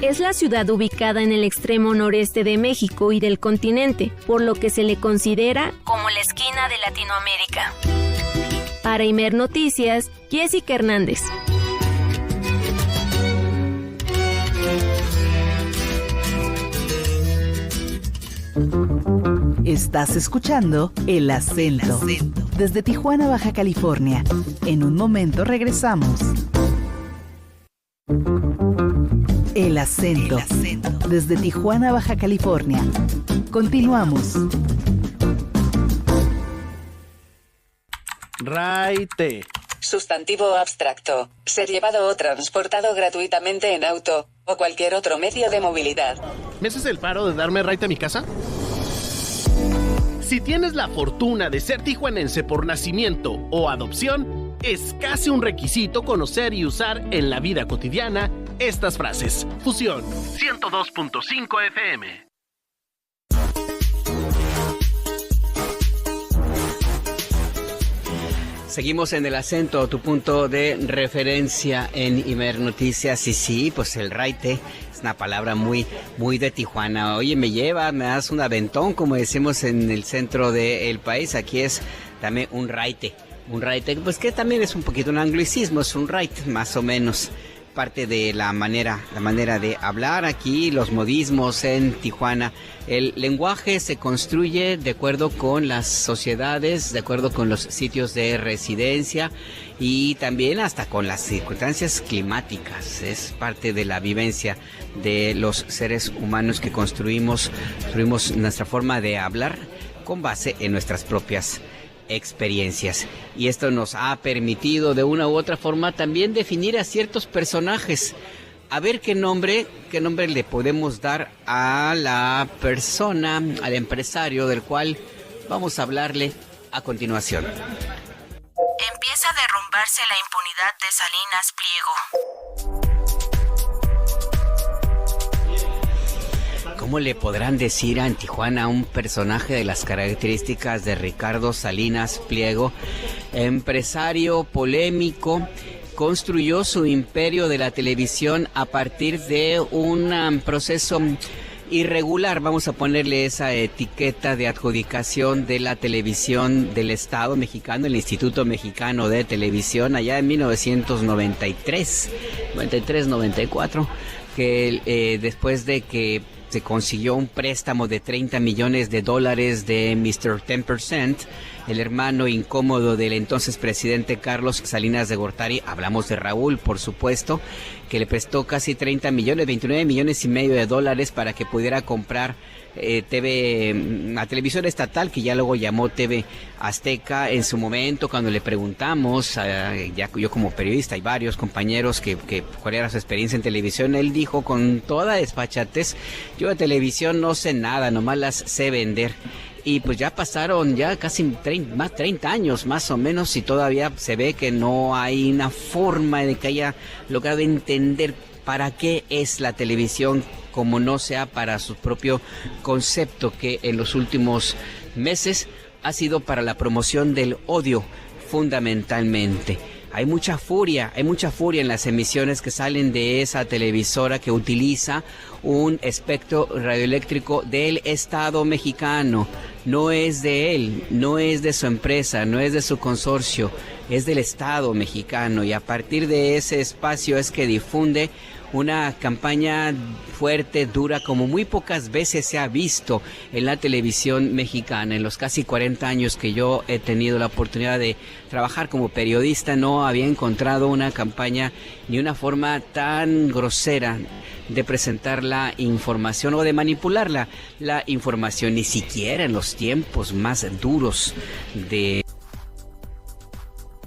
Es la ciudad ubicada en el extremo noreste de México y del continente, por lo que se le considera como la esquina de Latinoamérica. Para Imer Noticias, Jessica Hernández. Estás escuchando El Acento, desde Tijuana, Baja California. En un momento regresamos. El Acento, desde Tijuana, Baja California. Continuamos. Raite. Sustantivo abstracto. Ser llevado o transportado gratuitamente en auto o cualquier otro medio de movilidad. ¿Me haces el paro de darme raite a mi casa? Si tienes la fortuna de ser tijuanense por nacimiento o adopción, es casi un requisito conocer y usar en la vida cotidiana estas frases. Fusión 102.5 FM. Seguimos en el acento, tu punto de referencia en Imer Noticias. Y sí, pues el raite es una palabra muy de Tijuana. Oye, me das un aventón, como decimos en el centro del país. Aquí es, dame un raite, pues que también es un poquito un anglicismo, es un raite, más o menos. Parte de la manera de hablar aquí, los modismos en Tijuana. El lenguaje se construye de acuerdo con las sociedades, de acuerdo con los sitios de residencia y también hasta con las circunstancias climáticas. Es parte de la vivencia de los seres humanos que construimos nuestra forma de hablar con base en nuestras propias experiencias, y esto nos ha permitido de una u otra forma también definir a ciertos personajes. A ver qué nombre le podemos dar a la persona, al empresario del cual vamos a hablarle a continuación. Empieza a derrumbarse la impunidad de Salinas Pliego. ¿Cómo le podrán decir en Tijuana a un personaje de las características de Ricardo Salinas Pliego? Empresario polémico, construyó su imperio de la televisión a partir de un proceso irregular, vamos a ponerle esa etiqueta de adjudicación de la televisión del Estado mexicano, el Instituto Mexicano de Televisión, allá en 1993-94, que después de que se consiguió un préstamo de $30 millones de Mr. 10%, el hermano incómodo del entonces presidente Carlos Salinas de Gortari, hablamos de Raúl, por supuesto, que le prestó casi 30 millones, 29 millones y medio de dólares para que pudiera comprar la televisión estatal, que ya luego llamó TV Azteca. En su momento, cuando le preguntamos, ya yo como periodista y varios compañeros que cuál era su experiencia en televisión, él dijo con toda desfachatez: yo de televisión no sé nada, nomás las sé vender. Y pues ya pasaron ya casi 30 años más o menos, y todavía se ve que no hay una forma de que haya logrado entender para qué es la televisión, como no sea para su propio concepto, que en los últimos meses ha sido para la promoción del odio fundamentalmente. Hay mucha furia en las emisiones que salen de esa televisora, que utiliza un espectro radioeléctrico del Estado mexicano. No es de él, no es de su empresa, no es de su consorcio, es del Estado mexicano, y a partir de ese espacio es que difunde una campaña fuerte, dura, como muy pocas veces se ha visto en la televisión mexicana. En los casi 40 años que yo he tenido la oportunidad de trabajar como periodista, no había encontrado una campaña ni una forma tan grosera de presentar la información o de manipular la información, ni siquiera en los tiempos más duros de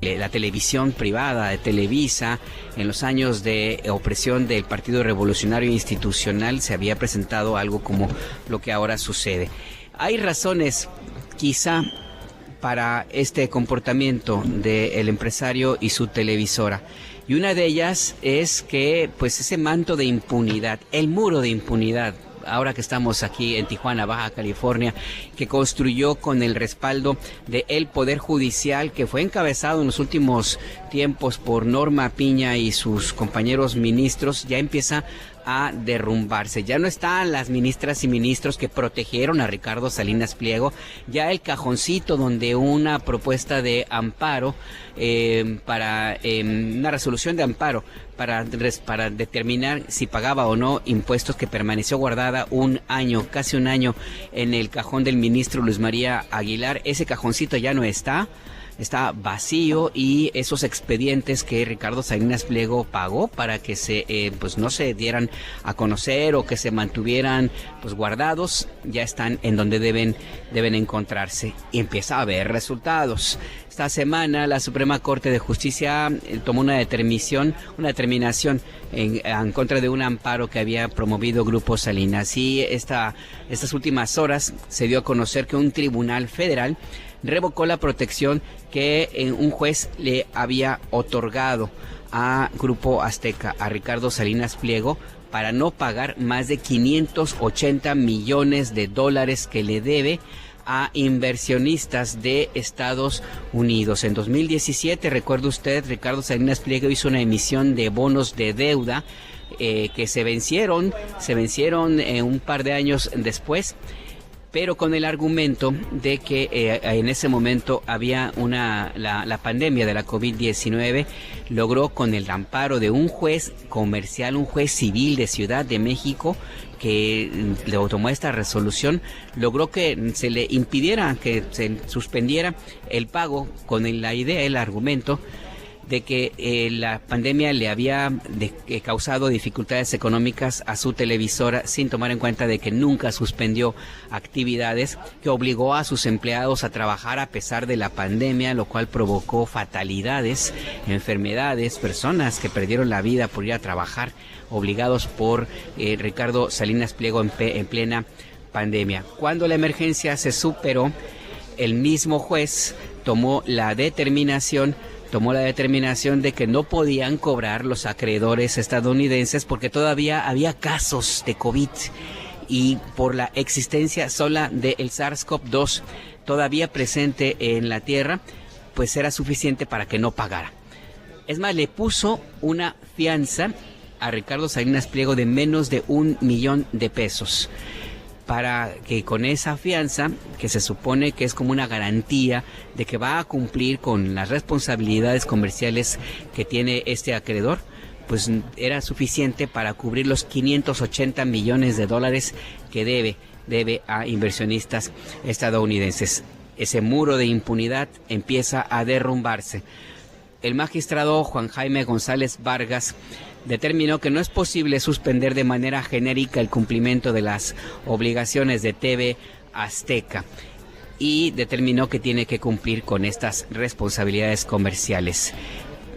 la televisión privada de Televisa. En los años de opresión del Partido Revolucionario Institucional se había presentado algo como lo que ahora sucede. Hay razones quizá para este comportamiento del empresario y su televisora, y una de ellas es que pues ese manto de impunidad, el muro de impunidad, ahora que estamos aquí en Tijuana, Baja California, que construyó con el respaldo del Poder Judicial, que fue encabezado en los últimos tiempos por Norma Piña y sus compañeros ministros, ya empieza a derrumbarse. Ya no están las ministras y ministros que protegieron a Ricardo Salinas Pliego, ya el cajoncito donde una propuesta de amparo para una resolución de amparo para determinar si pagaba o no impuestos, que permaneció guardada un año, casi un año, en el cajón del ministro Luis María Aguilar. Ese cajoncito ya no está. está vacío y esos expedientes que Ricardo Salinas Pliego pagó para que pues no se dieran a conocer o que se mantuvieran pues guardados, ya están en donde deben encontrarse y empieza a haber resultados. Esta semana la Suprema Corte de Justicia tomó una determinación en contra de un amparo que había promovido Grupo Salinas, y estas últimas horas se dio a conocer que un tribunal federal revocó la protección que un juez le había otorgado a Grupo Azteca, a Ricardo Salinas Pliego, para no pagar más de $580 millones que le debe a inversionistas de Estados Unidos. En 2017, recuerda usted, Ricardo Salinas Pliego hizo una emisión de bonos de deuda que se vencieron un par de años después, pero con el argumento de que en ese momento había la pandemia de la COVID-19, logró, con el amparo de un juez comercial, un juez civil de Ciudad de México, que le tomó esta resolución, logró que se le impidiera, que se suspendiera el pago, con el argumento de que la pandemia le había causado dificultades económicas a su televisora, sin tomar en cuenta de que nunca suspendió actividades, que obligó a sus empleados a trabajar a pesar de la pandemia, lo cual provocó fatalidades, enfermedades, personas que perdieron la vida por ir a trabajar, obligados por Ricardo Salinas Pliego en plena pandemia. Cuando la emergencia se superó, el mismo juez tomó la determinación de que no podían cobrar los acreedores estadounidenses porque todavía había casos de COVID y por la existencia sola del SARS-CoV-2 todavía presente en la Tierra, pues era suficiente para que no pagara. Es más, le puso una fianza a Ricardo Salinas Pliego de menos de $1 millón, para que con esa fianza, que se supone que es como una garantía de que va a cumplir con las responsabilidades comerciales que tiene este acreedor, pues era suficiente para cubrir los $580 millones que debe a inversionistas estadounidenses. Ese muro de impunidad empieza a derrumbarse. El magistrado Juan Jaime González Vargas determinó que no es posible suspender de manera genérica el cumplimiento de las obligaciones de TV Azteca y determinó que tiene que cumplir con estas responsabilidades comerciales.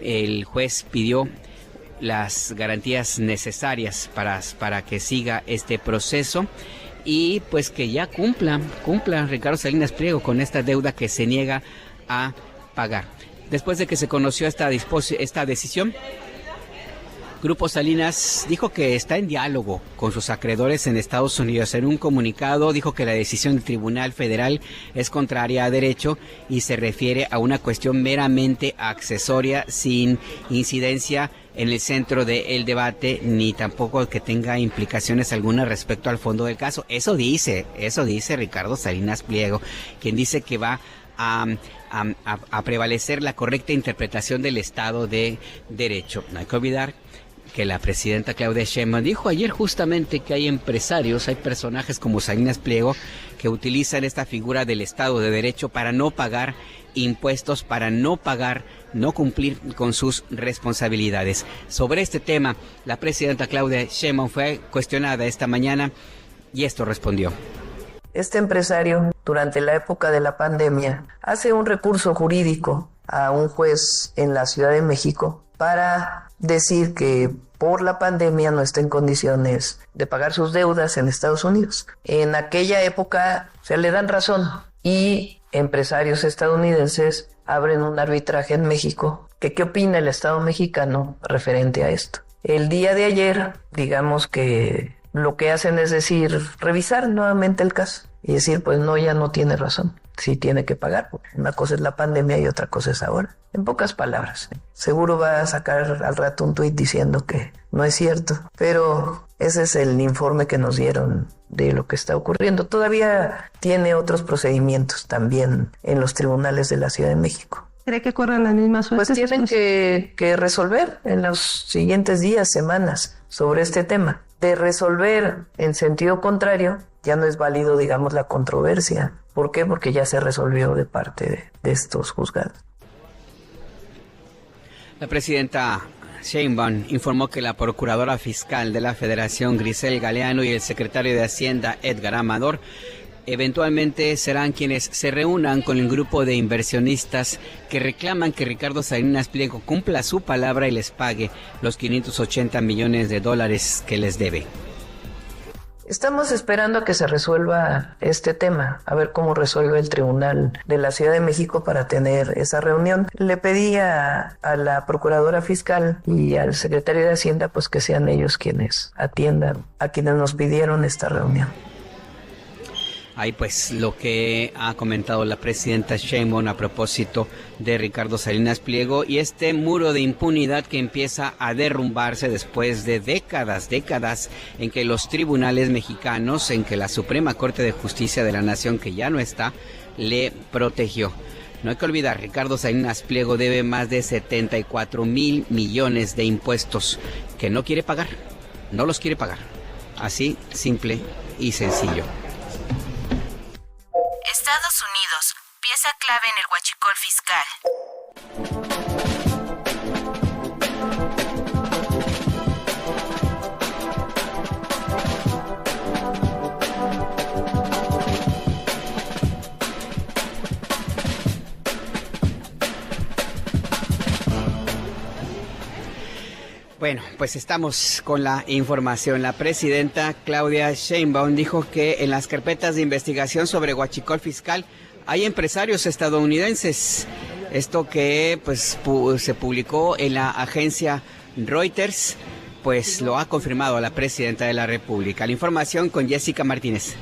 El juez pidió las garantías necesarias para que siga este proceso y pues que ya cumpla Ricardo Salinas Pliego con esta deuda que se niega a pagar. Después de que se conoció esta decisión, Grupo Salinas dijo que está en diálogo con sus acreedores en Estados Unidos. En un comunicado dijo que la decisión del Tribunal Federal es contraria a derecho y se refiere a una cuestión meramente accesoria, sin incidencia en el centro del debate, ni tampoco que tenga implicaciones algunas respecto al fondo del caso. Eso dice Ricardo Salinas Pliego, quien dice que va a prevalecer la correcta interpretación del Estado de Derecho. No hay que olvidar que la presidenta Claudia Sheinbaum dijo ayer justamente que hay empresarios, hay personajes como Salinas Pliego que utilizan esta figura del Estado de Derecho para no pagar impuestos, para no cumplir con sus responsabilidades. Sobre este tema, la presidenta Claudia Sheinbaum fue cuestionada esta mañana y esto respondió. Este empresario, durante la época de la pandemia, hace un recurso jurídico a un juez en la Ciudad de México para decir que por la pandemia no está en condiciones de pagar sus deudas en Estados Unidos. En aquella época se le dan razón y empresarios estadounidenses abren un arbitraje en México. ¿Qué opina el Estado mexicano referente a esto? El día de ayer, digamos que lo que hacen es revisar nuevamente el caso y decir, pues no, ya no tiene razón, sí tiene que pagar. Una cosa es la pandemia y otra cosa es ahora. En pocas palabras, seguro va a sacar al rato un tuit diciendo que no es cierto, pero ese es el informe que nos dieron de lo que está ocurriendo. Todavía tiene otros procedimientos también en los tribunales de la Ciudad de México. ¿Cree que corran las mismas suertes? Pues tienen que resolver en los siguientes días, semanas, sobre este tema. De resolver en sentido contrario, ya no es válido, digamos, la controversia. ¿Por qué? Porque ya se resolvió de parte de estos juzgados. La presidenta Sheinbaum informó que la procuradora fiscal de la Federación, Grisel Galeano, y el secretario de Hacienda, Edgar Amador, eventualmente serán quienes se reúnan con el grupo de inversionistas que reclaman que Ricardo Salinas Pliego cumpla su palabra y les pague los $580 millones que les debe. Estamos esperando a que se resuelva este tema, a ver cómo resuelve el Tribunal de la Ciudad de México para tener esa reunión. Le pedí a la Procuradora Fiscal y al Secretario de Hacienda pues que sean ellos quienes atiendan a quienes nos pidieron esta reunión. Ahí pues lo que ha comentado la presidenta Sheinbaum a propósito de Ricardo Salinas Pliego y este muro de impunidad que empieza a derrumbarse después de décadas en que los tribunales mexicanos, en que la Suprema Corte de Justicia de la Nación, que ya no está, le protegió. No hay que olvidar, Ricardo Salinas Pliego debe más de 74,000 millones de impuestos que no quiere pagar, no los quiere pagar. Así, simple y sencillo. Estados Unidos, pieza clave en el huachicol fiscal. Bueno, pues estamos con la información. La presidenta Claudia Sheinbaum dijo que en las carpetas de investigación sobre huachicol fiscal hay empresarios estadounidenses. Esto que pues se publicó en la agencia Reuters, pues lo ha confirmado la presidenta de la República. La información con Jessica Martínez.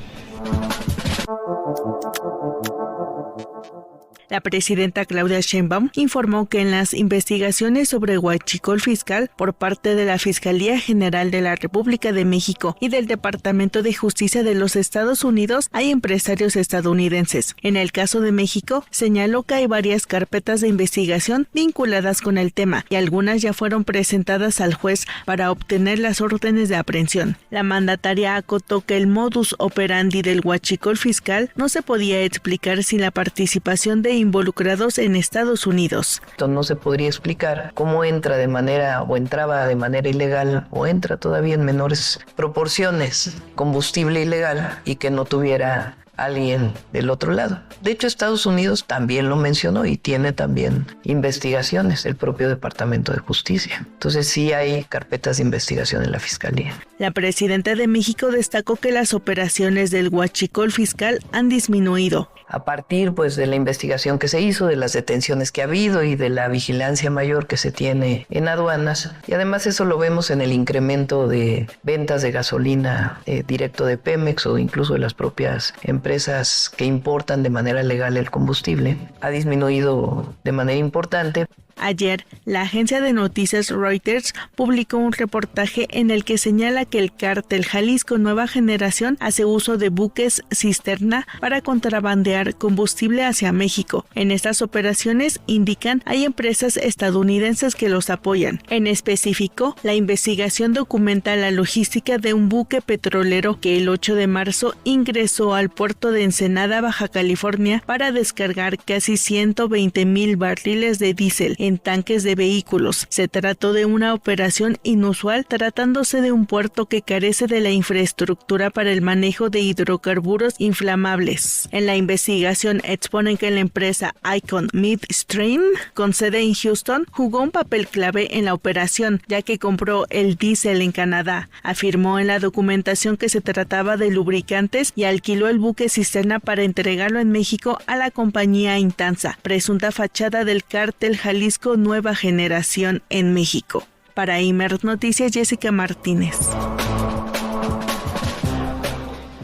La presidenta Claudia Sheinbaum informó que en las investigaciones sobre huachicol fiscal por parte de la Fiscalía General de la República de México y del Departamento de Justicia de los Estados Unidos hay empresarios estadounidenses. En el caso de México, señaló que hay varias carpetas de investigación vinculadas con el tema y algunas ya fueron presentadas al juez para obtener las órdenes de aprehensión. La mandataria acotó que el modus operandi del huachicol fiscal no se podía explicar sin la participación de involucrados en Estados Unidos. No se podría explicar cómo entraba de manera ilegal o entra todavía en menores proporciones combustible ilegal y que no tuviera alguien del otro lado. De hecho, Estados Unidos también lo mencionó y tiene también investigaciones, el propio Departamento de Justicia. Entonces sí hay carpetas de investigación en la Fiscalía. La presidenta de México destacó que las operaciones del huachicol fiscal han disminuido. A partir pues de la investigación que se hizo, de las detenciones que ha habido y de la vigilancia mayor que se tiene en aduanas, y además eso lo vemos en el incremento de ventas de gasolina directo de Pemex o incluso de las propias empresas que importan de manera legal el combustible, ha disminuido de manera importante. Ayer, la agencia de noticias Reuters publicó un reportaje en el que señala que el cártel Jalisco Nueva Generación hace uso de buques cisterna para contrabandear combustible hacia México. En estas operaciones, indican, hay empresas estadounidenses que los apoyan. En específico, la investigación documenta la logística de un buque petrolero que el 8 de marzo ingresó al puerto de Ensenada, Baja California, para descargar casi 120,000 barriles de diésel en tanques de vehículos. Se trató de una operación inusual tratándose de un puerto que carece de la infraestructura para el manejo de hidrocarburos inflamables. En la investigación exponen que la empresa Icon Midstream, con sede en Houston, jugó un papel clave en la operación, ya que compró el diésel en Canadá. Afirmó en la documentación que se trataba de lubricantes y alquiló el buque cisterna para entregarlo en México a la compañía Intansa, presunta fachada del cártel Jalisco Nueva Generación en México. Para Imer Noticias, Jessica Martínez.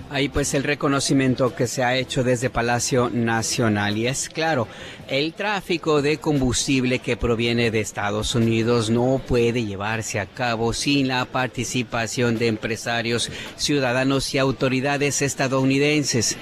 Ahí pues el reconocimiento que se ha hecho desde Palacio Nacional, y es claro, el tráfico de combustible que proviene de Estados Unidos no puede llevarse a cabo sin la participación de empresarios, ciudadanos y autoridades estadounidenses.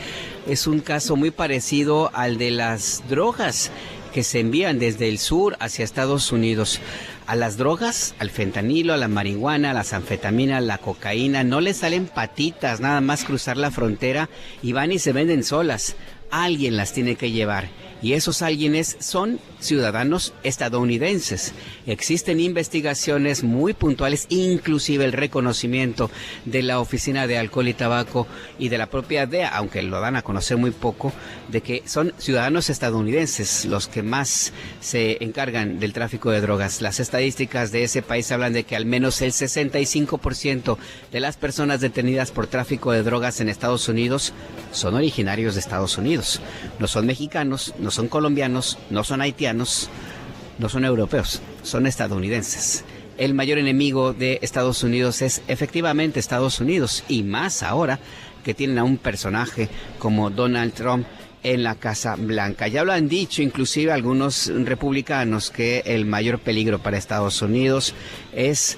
Es un caso muy parecido al de las drogas que se envían desde el sur hacia Estados Unidos. A las drogas, al fentanilo, a la marihuana, a las anfetaminas, a la cocaína, no les salen patitas, nada más cruzar la frontera y van y se venden solas. alguien las tiene que llevar. Y esos alguienes son ciudadanos estadounidenses. Existen investigaciones muy puntuales, inclusive el reconocimiento de la Oficina de Alcohol y Tabaco y de la propia DEA, aunque lo dan a conocer muy poco, de que son ciudadanos estadounidenses los que más se encargan del tráfico de drogas. Las estadísticas de ese país hablan de que al menos el 65% de las personas detenidas por tráfico de drogas en Estados Unidos son originarios de Estados Unidos. No son mexicanos, no son colombianos, no son haitianos, no son europeos, son estadounidenses. El mayor enemigo de Estados Unidos es efectivamente Estados Unidos, y más ahora que tienen a un personaje como Donald Trump en la Casa Blanca. Ya lo han dicho inclusive algunos republicanos que el mayor peligro para Estados Unidos es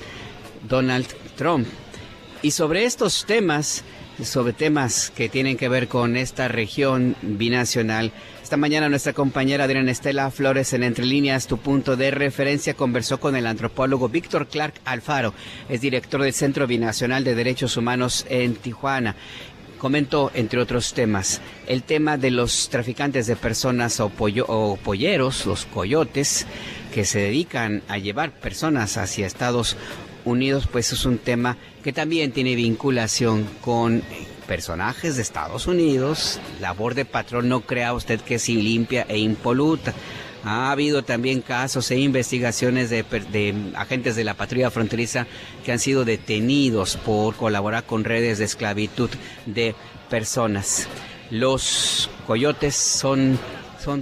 Donald Trump. Y sobre estos temas, sobre temas que tienen que ver con esta región binacional, esta mañana nuestra compañera Adriana Estela Flores en Entre Líneas, tu punto de referencia, conversó con el antropólogo Víctor Clark Alfaro, es director del Centro Binacional de Derechos Humanos en Tijuana. Comentó, entre otros temas, el tema de los traficantes de personas o polleros, los coyotes, que se dedican a llevar personas hacia Estados Unidos, pues es un tema que también tiene vinculación con personajes de Estados Unidos. Labor de patrón, no crea usted que es limpia e impoluta. Ha habido también casos e investigaciones de agentes de la patrulla fronteriza que han sido detenidos por colaborar con redes de esclavitud de personas. Los coyotes son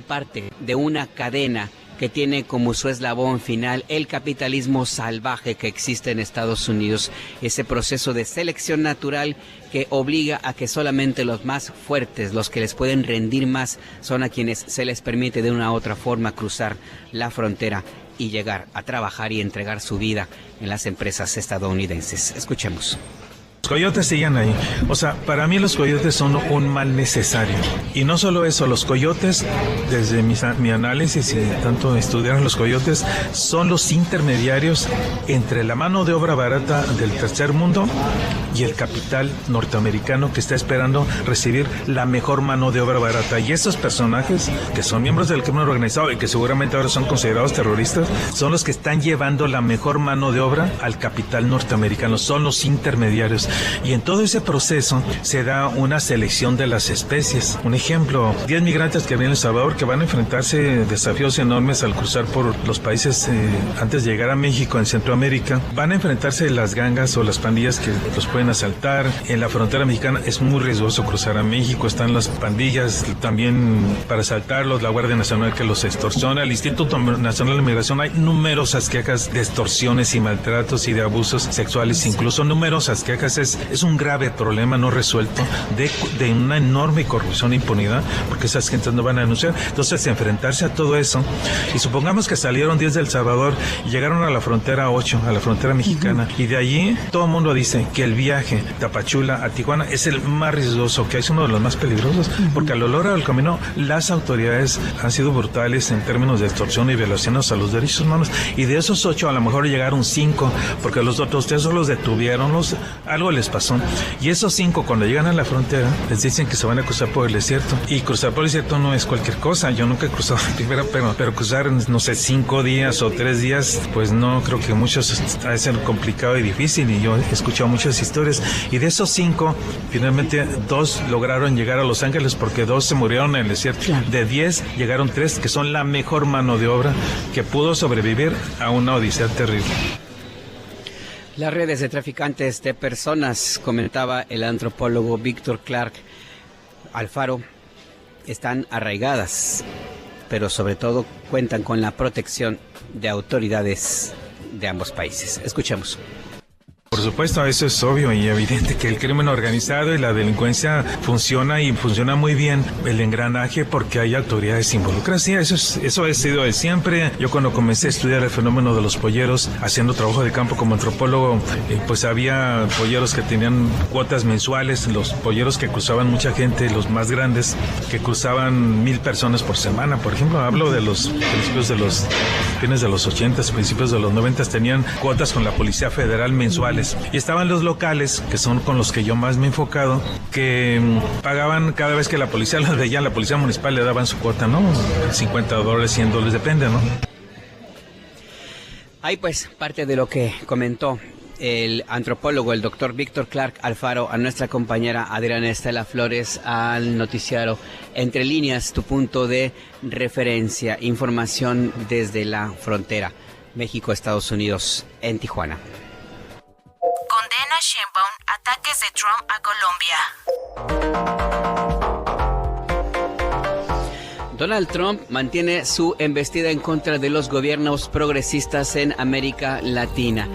parte de una cadena que tiene como su eslabón final el capitalismo salvaje que existe en Estados Unidos, ese proceso de selección natural que obliga a que solamente los más fuertes, los que les pueden rendir más, son a quienes se les permite de una u otra forma cruzar la frontera y llegar a trabajar y entregar su vida en las empresas estadounidenses. Escuchemos. Los coyotes siguen ahí. O sea, para mí los coyotes son un mal necesario. Y no solo eso, los coyotes, desde mi análisis y tanto estudiaron los coyotes, son los intermediarios entre la mano de obra barata del tercer mundo y el capital norteamericano que está esperando recibir la mejor mano de obra barata. Y esos personajes, que son miembros del crimen organizado y que seguramente ahora son considerados terroristas, son los que están llevando la mejor mano de obra al capital norteamericano. Son los intermediarios. Y en todo ese proceso se da una selección de las especies. Un ejemplo, 10 migrantes que vienen a El Salvador que van a enfrentarse desafíos enormes al cruzar por los países antes de llegar a México, en Centroamérica. Van a enfrentarse las gangas o las pandillas que los pueden asaltar. En la frontera mexicana es muy riesgoso cruzar a México. Están las pandillas también para asaltarlos, la Guardia Nacional que los extorsiona, el Instituto Nacional de Migración. Hay numerosas quejas de extorsiones y maltratos y de abusos sexuales, incluso numerosas quejas. Es un grave problema no resuelto de una enorme corrupción e impunidad, porque esas gentes no van a denunciar. Entonces, enfrentarse a todo eso, y supongamos que salieron 10 de El Salvador y llegaron a la frontera 8, a la frontera mexicana, y de allí todo el mundo dice que el viaje de Tapachula a Tijuana es el más riesgoso, que es uno de los más peligrosos, porque a lo largo del camino las autoridades han sido brutales en términos de extorsión y violaciones a los derechos humanos, y de esos 8 a lo mejor llegaron 5, porque los otros 3 solo los detuvieron, algo les pasó. Y esos 5, cuando llegan a la frontera, les dicen que se van a cruzar por el desierto. Y cruzar por el desierto no es cualquier cosa. Yo nunca he cruzado primero, pero cruzar, no sé, 5 días o 3 días, pues no, creo que muchos ha de ser complicado y difícil. Y yo he escuchado muchas historias. Y de esos 5, finalmente 2 lograron llegar a Los Ángeles porque 2 se murieron en el desierto. Claro. De 10 llegaron 3, que son la mejor mano de obra que pudo sobrevivir a una odisea terrible. Las redes de traficantes de personas, comentaba el antropólogo Víctor Clark Alfaro, están arraigadas, pero sobre todo cuentan con la protección de autoridades de ambos países. Escuchemos. Por supuesto, eso es obvio y evidente que el crimen organizado y la delincuencia funciona y funciona muy bien el engranaje porque hay autoridades involucradas. Sí, eso ha sido de siempre. Yo cuando comencé a estudiar el fenómeno de los polleros, haciendo trabajo de campo como antropólogo, pues había polleros que tenían cuotas mensuales, los polleros que cruzaban mucha gente, los más grandes, que cruzaban 1,000 personas por semana. Por ejemplo, hablo de los principios de los fines de los 80s, principios de los 90s, tenían cuotas con la Policía Federal mensuales locales. Y estaban los locales, que son con los que yo más me he enfocado, que pagaban cada vez que la policía los veía, la policía municipal le daban su cuota, ¿no? $50, $100, depende, ¿no? Ahí pues parte de lo que comentó el antropólogo, el doctor Víctor Clark Alfaro, a nuestra compañera Adriana Estela Flores, al noticiario Entre Líneas, tu punto de referencia, información desde la frontera México-Estados Unidos en Tijuana. Condena Sheinbaum ataques de Trump a Colombia. Donald Trump mantiene su embestida en contra de los gobiernos progresistas en América Latina.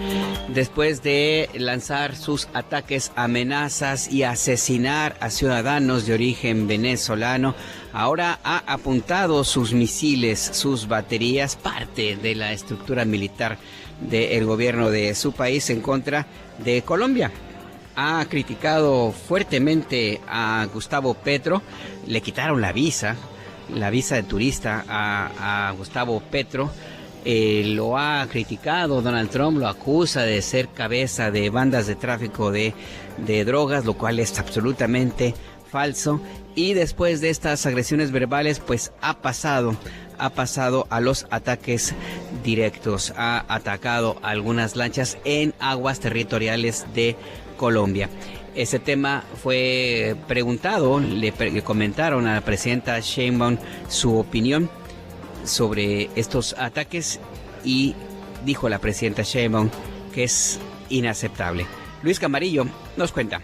Después de lanzar sus ataques, amenazas y asesinar a ciudadanos de origen venezolano, ahora ha apuntado sus misiles, sus baterías, parte de la estructura militar del gobierno de su país en contra de Colombia. Ha criticado fuertemente a Gustavo Petro, le quitaron la visa de turista a Gustavo Petro. Lo ha criticado Donald Trump, lo acusa de ser cabeza de bandas de tráfico de drogas, lo cual es absolutamente falso. Y después de estas agresiones verbales, pues ha pasado a los ataques directos. Ha atacado algunas lanchas en aguas territoriales de Colombia. Ese tema fue preguntado, le comentaron a la presidenta Sheinbaum su opinión sobre estos ataques y dijo la presidenta Sheinbaum que es inaceptable. Luis Camarillo nos cuenta.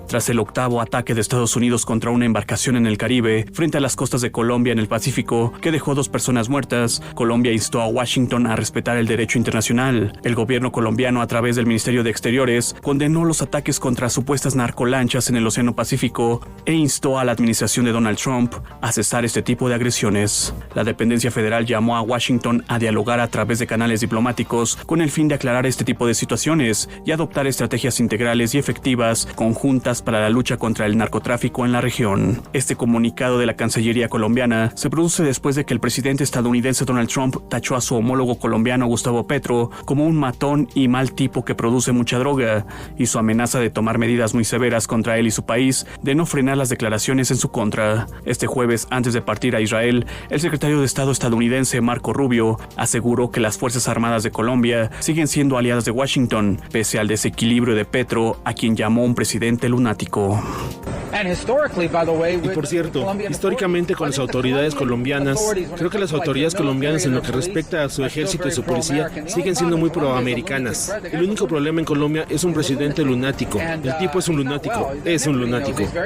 Tras el octavo ataque de Estados Unidos contra una embarcación en el Caribe, frente a las costas de Colombia en el Pacífico, que dejó 2 personas muertas, Colombia instó a Washington a respetar el derecho internacional. El gobierno colombiano, a través del Ministerio de Exteriores, condenó los ataques contra supuestas narcolanchas en el Océano Pacífico e instó a la administración de Donald Trump a cesar este tipo de agresiones. La dependencia federal llamó a Washington a dialogar a través de canales diplomáticos con el fin de aclarar este tipo de situaciones y adoptar estrategias integrales y efectivas conjuntas para la lucha contra el narcotráfico en la región. Este comunicado de la Cancillería colombiana se produce después de que el presidente estadounidense Donald Trump tachó a su homólogo colombiano Gustavo Petro como un matón y mal tipo que produce mucha droga, y su amenaza de tomar medidas muy severas contra él y su país, de no frenar las declaraciones en su contra. Este jueves, antes de partir a Israel, el secretario de Estado estadounidense Marco Rubio aseguró que las Fuerzas Armadas de Colombia siguen siendo aliadas de Washington, pese al desequilibrio de Petro, a quien llamó un presidente lunático. Y por cierto, históricamente con las autoridades colombianas, creo que las autoridades colombianas en lo que respecta a su ejército y su policía siguen siendo muy proamericanas. El único problema en Colombia es un presidente lunático. El tipo es un lunático,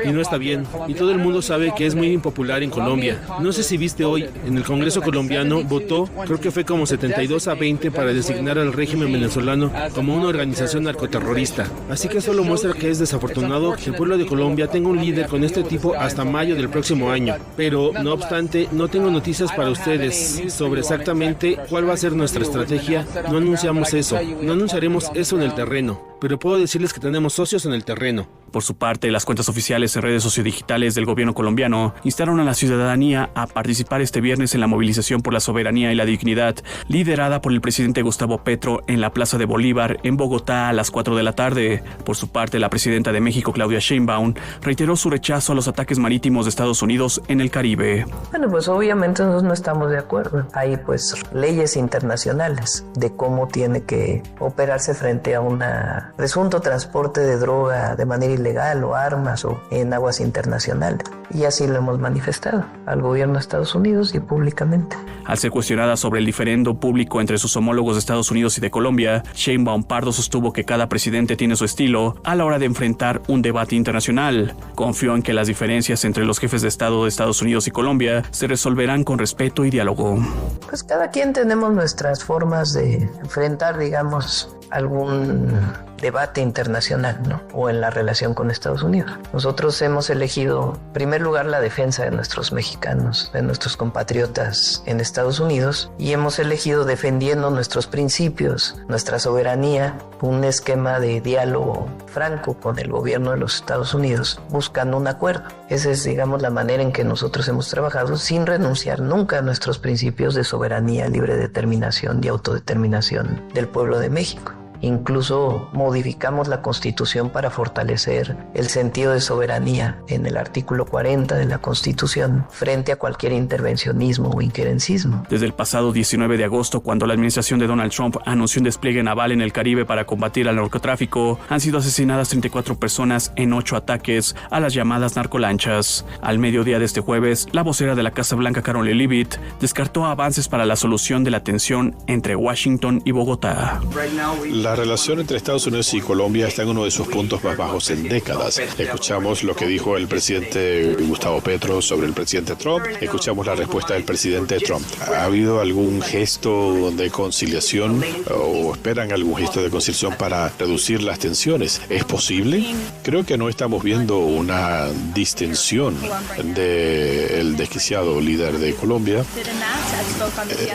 y no está bien. Y todo el mundo sabe que es muy impopular en Colombia. No sé si viste hoy, en el Congreso colombiano votó, creo que fue como 72-20 para designar al régimen venezolano como una organización narcoterrorista. Así que solo muestra que es desafortunado que el pueblo de Colombia tenga un líder con este tipo hasta mayo del próximo año. Pero, no obstante, no tengo noticias para ustedes sobre exactamente cuál va a ser nuestra estrategia. No anunciamos eso, no anunciaremos eso en el terreno, pero puedo decirles que tenemos socios en el terreno. Por su parte, las cuentas oficiales en redes sociodigitales del gobierno colombiano instaron a la ciudadanía a participar este viernes en la movilización por la soberanía y la dignidad, liderada por el presidente Gustavo Petro en la Plaza de Bolívar, en Bogotá, a las 4 de la tarde. Por su parte, la presidenta de México, Claudia Sheinbaum, reiteró su rechazo a los ataques marítimos de Estados Unidos en el Caribe. Bueno, pues obviamente nosotros no estamos de acuerdo. Hay pues leyes internacionales de cómo tiene que operarse frente a un presunto transporte de droga de manera ilegal o armas o en aguas internacionales. Y así lo hemos manifestado al gobierno de Estados Unidos y públicamente. Al ser cuestionada sobre el diferendo público entre sus homólogos de Estados Unidos y de Colombia, Sheinbaum Pardo sostuvo que cada presidente tiene su estilo a la hora de enfrentar un debate internacional. Confió en que las diferencias entre los jefes de Estado de Estados Unidos y Colombia se resolverán con respeto y diálogo. Pues cada quien tenemos nuestras formas de enfrentar, digamos, algún debate internacional, ¿no? O en la relación con Estados Unidos. Nosotros hemos elegido, en primer lugar, la defensa de nuestros mexicanos, de nuestros compatriotas en Estados Unidos, y hemos elegido defendiendo nuestros principios, nuestra soberanía un esquema de diálogo franco con el gobierno de los Estados Unidos, buscando un acuerdo. Esa es, digamos, la manera en que nosotros hemos trabajado, sin renunciar nunca a nuestros principios de soberanía, libre determinación y autodeterminación del pueblo de México. Incluso modificamos la Constitución para fortalecer el sentido de soberanía en el artículo 40 de la Constitución frente a cualquier intervencionismo o injerencismo. Desde el pasado 19 de agosto, cuando la administración de Donald Trump anunció un despliegue naval en el Caribe para combatir al narcotráfico, han sido asesinadas 34 personas en 8 ataques a las llamadas narcolanchas. Al mediodía de este jueves, la vocera de la Casa Blanca, Caroline Leavitt, descartó avances para la solución de la tensión entre Washington y Bogotá. La relación entre Estados Unidos y Colombia está en uno de sus puntos más bajos en décadas. Escuchamos lo que dijo el presidente Gustavo Petro sobre el presidente Trump. Escuchamos la respuesta del presidente Trump. ¿Ha habido algún gesto de conciliación o esperan algún gesto de conciliación para reducir las tensiones? ¿Es posible? Creo que no estamos viendo una distensión del desquiciado líder de Colombia.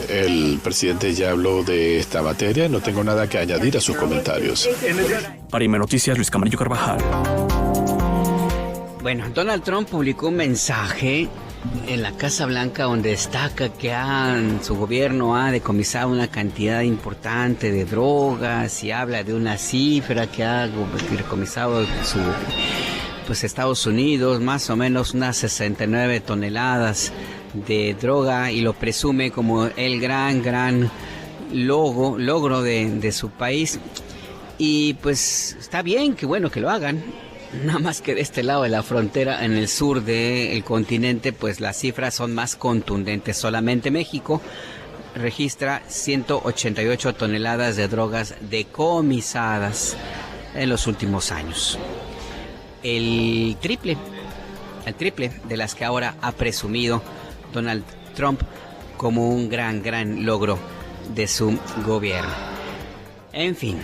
El presidente ya habló de esta materia. No tengo nada que añadir a sus comentarios. Para IME Noticias, Luis Camarillo Carvajal. Bueno, Donald Trump publicó un mensaje en la Casa Blanca donde destaca que su gobierno ha decomisado una cantidad importante de drogas y habla de una cifra que ha decomisado Estados Unidos, más o menos unas 69 toneladas de droga, y lo presume como el gran logro de su país. Y pues está bien, que bueno que lo hagan, nada más que de este lado de la frontera, en el sur del continente, pues las cifras son más contundentes. Solamente México registra 188 toneladas de drogas decomisadas en los últimos años, el triple de las que ahora ha presumido Donald Trump como un gran logro de su gobierno. En fin,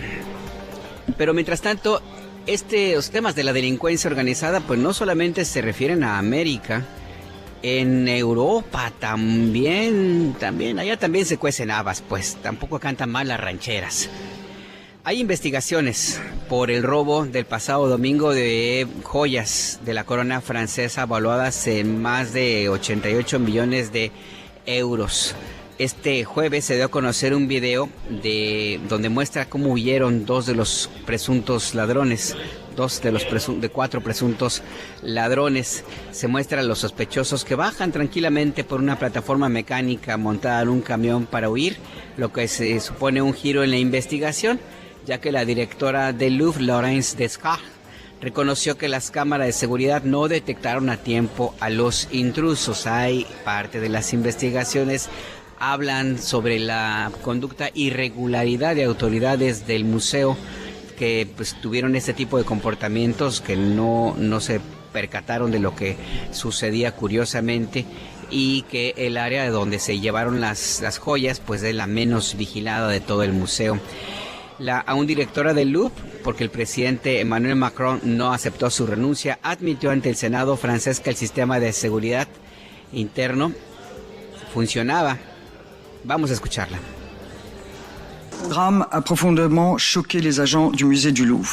pero mientras tanto, estos temas de la delincuencia organizada pues no solamente se refieren a América. En Europa también, allá también se cuecen habas, pues tampoco cantan mal las rancheras. Hay investigaciones por el robo del pasado domingo de joyas de la corona francesa valuadas en más de 88 millones de euros. Este jueves se dio a conocer un video donde muestra cómo huyeron dos de los presuntos ladrones. De 4 presuntos ladrones. Se muestran los sospechosos que bajan tranquilamente por una plataforma mecánica montada en un camión para huir, lo que se supone un giro en la investigación, ya que la directora del Louvre, Laurence Descartes, reconoció que las cámaras de seguridad no detectaron a tiempo a los intrusos. Hay parte de las investigaciones hablan sobre la conducta irregularidad de autoridades del museo que pues tuvieron este tipo de comportamientos, que no se percataron de lo que sucedía curiosamente, y que el área de donde se llevaron las joyas pues es la menos vigilada de todo el museo. Aún directora del Louvre, porque el presidente Emmanuel Macron no aceptó su renuncia, admitió ante el Senado francés que el sistema de seguridad interno funcionaba. Vamos a escucharla.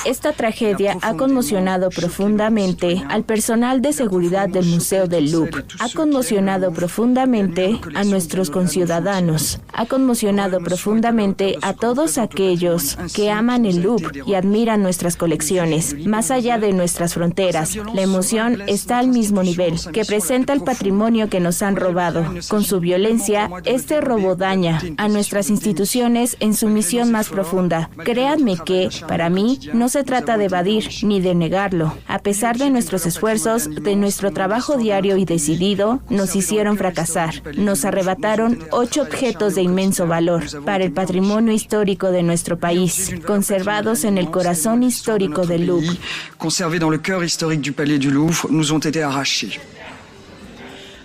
Esta tragedia ha conmocionado profundamente al personal de seguridad del Museo del Louvre, ha conmocionado profundamente a nuestros conciudadanos, ha conmocionado profundamente a todos aquellos que aman el Louvre y admiran nuestras colecciones, más allá de nuestras fronteras. La emoción está al mismo nivel, que presenta el patrimonio que nos han robado. Con su violencia, este robo daña a nuestras instituciones en su misión más profunda. Créanme que, para mí, no se trata de evadir ni de negarlo. A pesar de nuestros esfuerzos, de nuestro trabajo diario y decidido, nos hicieron fracasar. Nos arrebataron 8 objetos de inmenso valor para el patrimonio histórico de nuestro país, conservados en el corazón histórico del Louvre. Conservés dans le cœur historique du Palais du Louvre, nous ont été arrachés.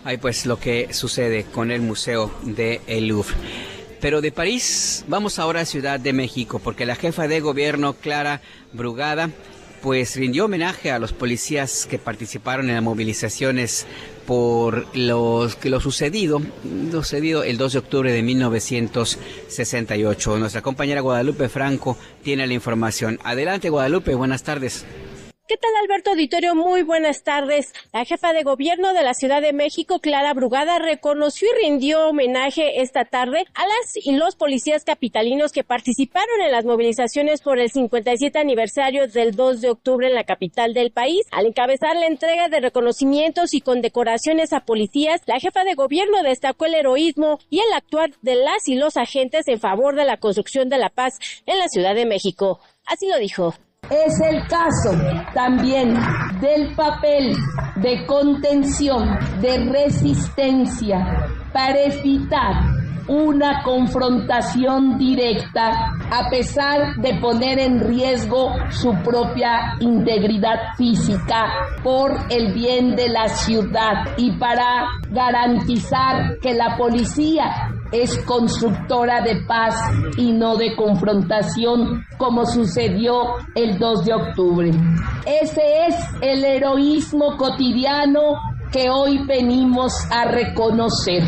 Ahí pues lo que sucede con el Museo del Louvre. Pero de París vamos ahora a Ciudad de México, porque la jefa de gobierno, Clara Brugada, pues rindió homenaje a los policías que participaron en las movilizaciones por lo sucedido el 2 de octubre de 1968. Nuestra compañera Guadalupe Franco tiene la información. Adelante, Guadalupe, buenas tardes. ¿Qué tal, Alberto Auditorio? Muy buenas tardes. La jefa de gobierno de la Ciudad de México, Clara Brugada, reconoció y rindió homenaje esta tarde a las y los policías capitalinos que participaron en las movilizaciones por el 57 aniversario del 2 de octubre en la capital del país. Al encabezar la entrega de reconocimientos y condecoraciones a policías, la jefa de gobierno destacó el heroísmo y el actuar de las y los agentes en favor de la construcción de la paz en la Ciudad de México. Así lo dijo. Es el caso también del papel de contención, de resistencia para evitar una confrontación directa a pesar de poner en riesgo su propia integridad física por el bien de la ciudad y para garantizar que la policía es constructora de paz y no de confrontación, como sucedió el 2 de octubre. Ese es el heroísmo cotidiano que hoy venimos a reconocer.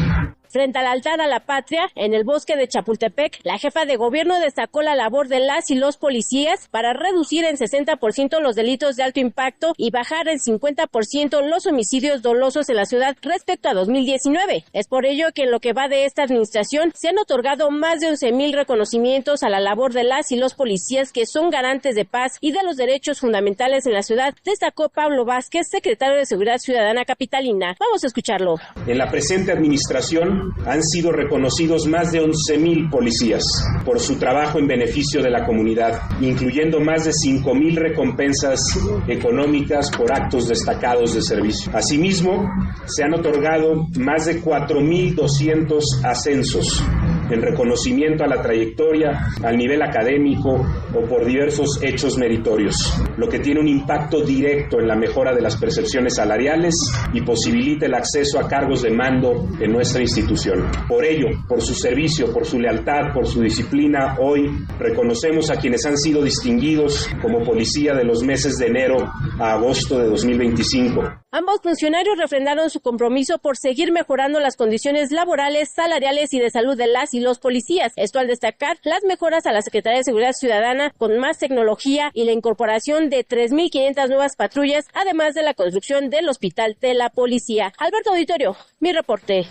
Frente al altar a la patria, en el bosque de Chapultepec, la jefa de gobierno destacó la labor de las y los policías para reducir en 60% los delitos de alto impacto y bajar en 50% los homicidios dolosos en la ciudad respecto a 2019. Es por ello que en lo que va de esta administración se han otorgado más de 11,000 reconocimientos a la labor de las y los policías que son garantes de paz y de los derechos fundamentales en la ciudad, destacó Pablo Vázquez, secretario de Seguridad Ciudadana capitalina. Vamos a escucharlo. En la presente administración han sido reconocidos más de 11,000 policías por su trabajo en beneficio de la comunidad, incluyendo más de 5,000 recompensas económicas por actos destacados de servicio. Asimismo, se han otorgado más de 4,200 ascensos en reconocimiento a la trayectoria, al nivel académico o por diversos hechos meritorios, lo que tiene un impacto directo en la mejora de las percepciones salariales y posibilita el acceso a cargos de mando en nuestra institución. Por ello, por su servicio, por su lealtad, por su disciplina, hoy reconocemos a quienes han sido distinguidos como policía de los meses de enero a agosto de 2025. Ambos funcionarios refrendaron su compromiso por seguir mejorando las condiciones laborales, salariales y de salud de las y los policías. Esto al destacar las mejoras a la Secretaría de Seguridad Ciudadana con más tecnología y la incorporación de 3,500 nuevas patrullas, además de la construcción del Hospital de la Policía. Alberto Auditorio, mi reporte.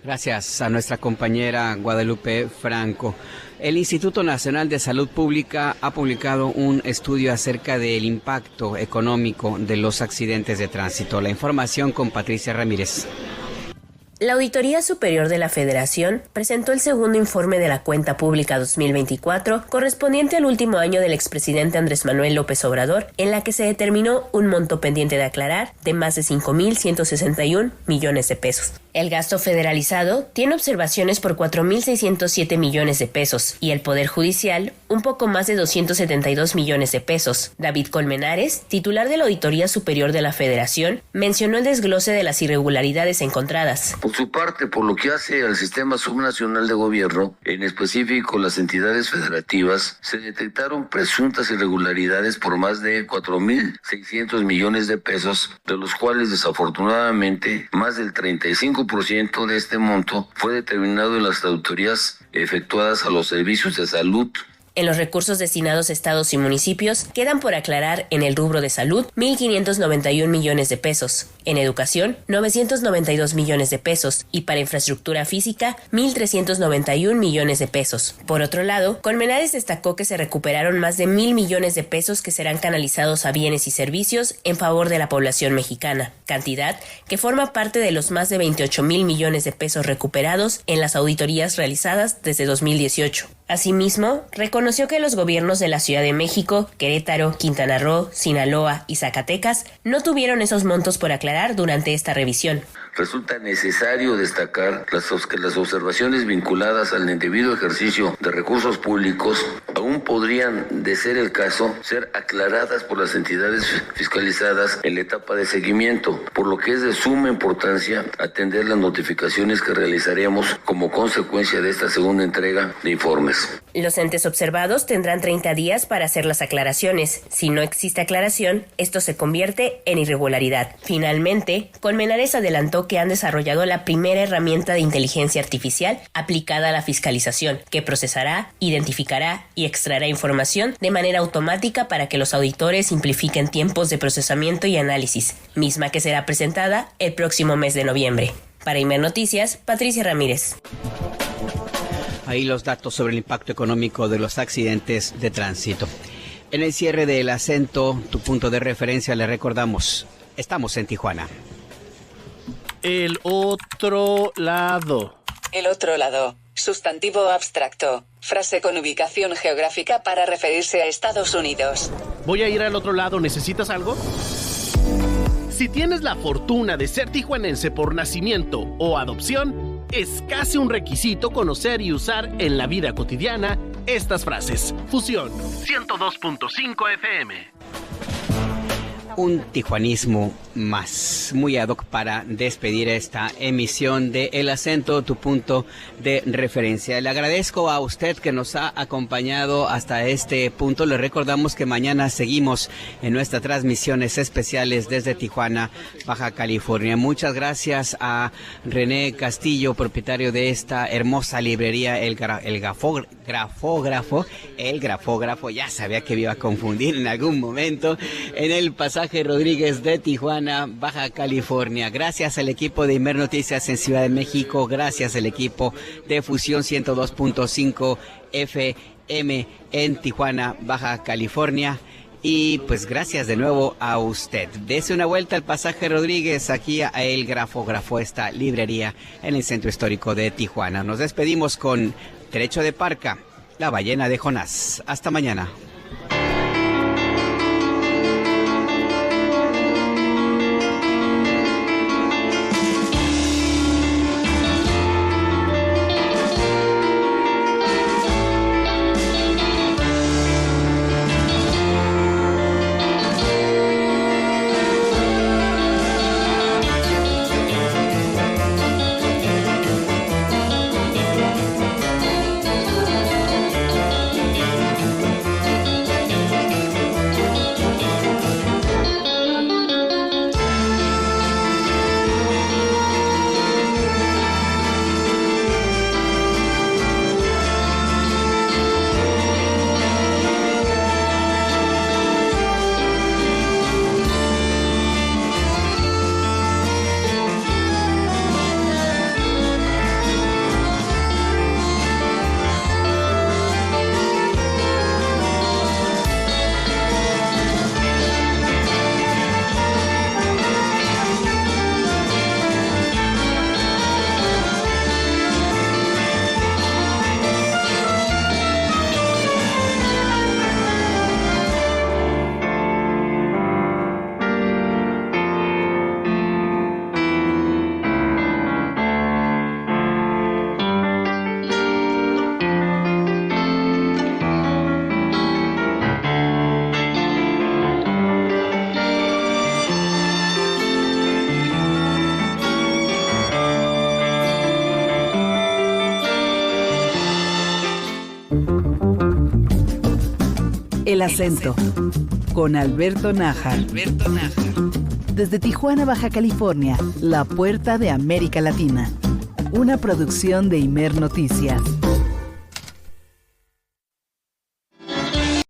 Gracias a nuestra compañera Guadalupe Franco. El Instituto Nacional de Salud Pública ha publicado un estudio acerca del impacto económico de los accidentes de tránsito. La información con Patricia Ramírez. La Auditoría Superior de la Federación presentó el segundo informe de la Cuenta Pública 2024, correspondiente al último año del expresidente Andrés Manuel López Obrador, en la que se determinó un monto pendiente de aclarar de más de 5,161 millones de pesos. El gasto federalizado tiene observaciones por 4,607 millones de pesos y el Poder Judicial un poco más de 272 millones de pesos. David Colmenares, titular de la Auditoría Superior de la Federación, mencionó el desglose de las irregularidades encontradas. Por su parte, por lo que hace al sistema subnacional de gobierno, en específico las entidades federativas, se detectaron presuntas irregularidades por más de 4,600 millones de pesos, de los cuales desafortunadamente más del 35% de este monto fue determinado en las auditorías efectuadas a los servicios de salud. En los recursos destinados a estados y municipios quedan por aclarar en el rubro de salud 1,591 millones de pesos, en educación 992 millones de pesos y para infraestructura física 1,391 millones de pesos. Por otro lado, Colmenares destacó que se recuperaron más de 1,000 millones de pesos que serán canalizados a bienes y servicios en favor de la población mexicana, cantidad que forma parte de los más de 28,000 millones de pesos recuperados en las auditorías realizadas desde 2018. Asimismo, reconoció que los gobiernos de la Ciudad de México, Querétaro, Quintana Roo, Sinaloa y Zacatecas no tuvieron esos montos por aclarar durante esta revisión. Resulta necesario destacar que las observaciones vinculadas al indebido ejercicio de recursos públicos aún podrían, de ser el caso, ser aclaradas por las entidades fiscalizadas en la etapa de seguimiento, por lo que es de suma importancia atender las notificaciones que realizaremos como consecuencia de esta segunda entrega de informes. Los entes observados tendrán 30 días para hacer las aclaraciones. Si no existe aclaración, esto se convierte en irregularidad. Finalmente, Colmenares adelantó que han desarrollado la primera herramienta de inteligencia artificial aplicada a la fiscalización, que procesará, identificará y extraerá información de manera automática para que los auditores simplifiquen tiempos de procesamiento y análisis, misma que será presentada el próximo mes de noviembre. Para Imer Noticias, Patricia Ramírez. Ahí los datos sobre el impacto económico de los accidentes de tránsito. En el cierre del acento, tu punto de referencia, le recordamos, estamos en Tijuana. El otro lado. El otro lado. Sustantivo abstracto. Frase con ubicación geográfica para referirse a Estados Unidos. Voy a ir al otro lado, ¿necesitas algo? Si tienes la fortuna de ser tijuanense por nacimiento o adopción, es casi un requisito conocer y usar en la vida cotidiana estas frases. Fusión 102.5 FM. Un tijuanismo más, muy ad hoc para despedir esta emisión de El Acento, tu punto de referencia. Le agradezco a usted que nos ha acompañado hasta este punto. Le recordamos que mañana seguimos en nuestras transmisiones especiales desde Tijuana, Baja California. Muchas gracias a René Castillo, propietario de esta hermosa librería, el grafógrafo, ya sabía que me iba a confundir en algún momento, en el Pasaje Rodríguez de Tijuana, Baja California. Gracias al equipo de Imer Noticias en Ciudad de México, gracias al equipo de Fusión 102.5 FM en Tijuana, Baja California. Y pues gracias de nuevo a usted. Dese una vuelta al Pasaje Rodríguez, aquí a El Grafógrafo, esta librería en el centro histórico de Tijuana. Nos despedimos con Derecho de Parca, La Ballena de Jonás. Hasta mañana. El Acento, con Alberto Nájar. Desde Tijuana, Baja California, la puerta de América Latina. Una producción de Imer Noticias.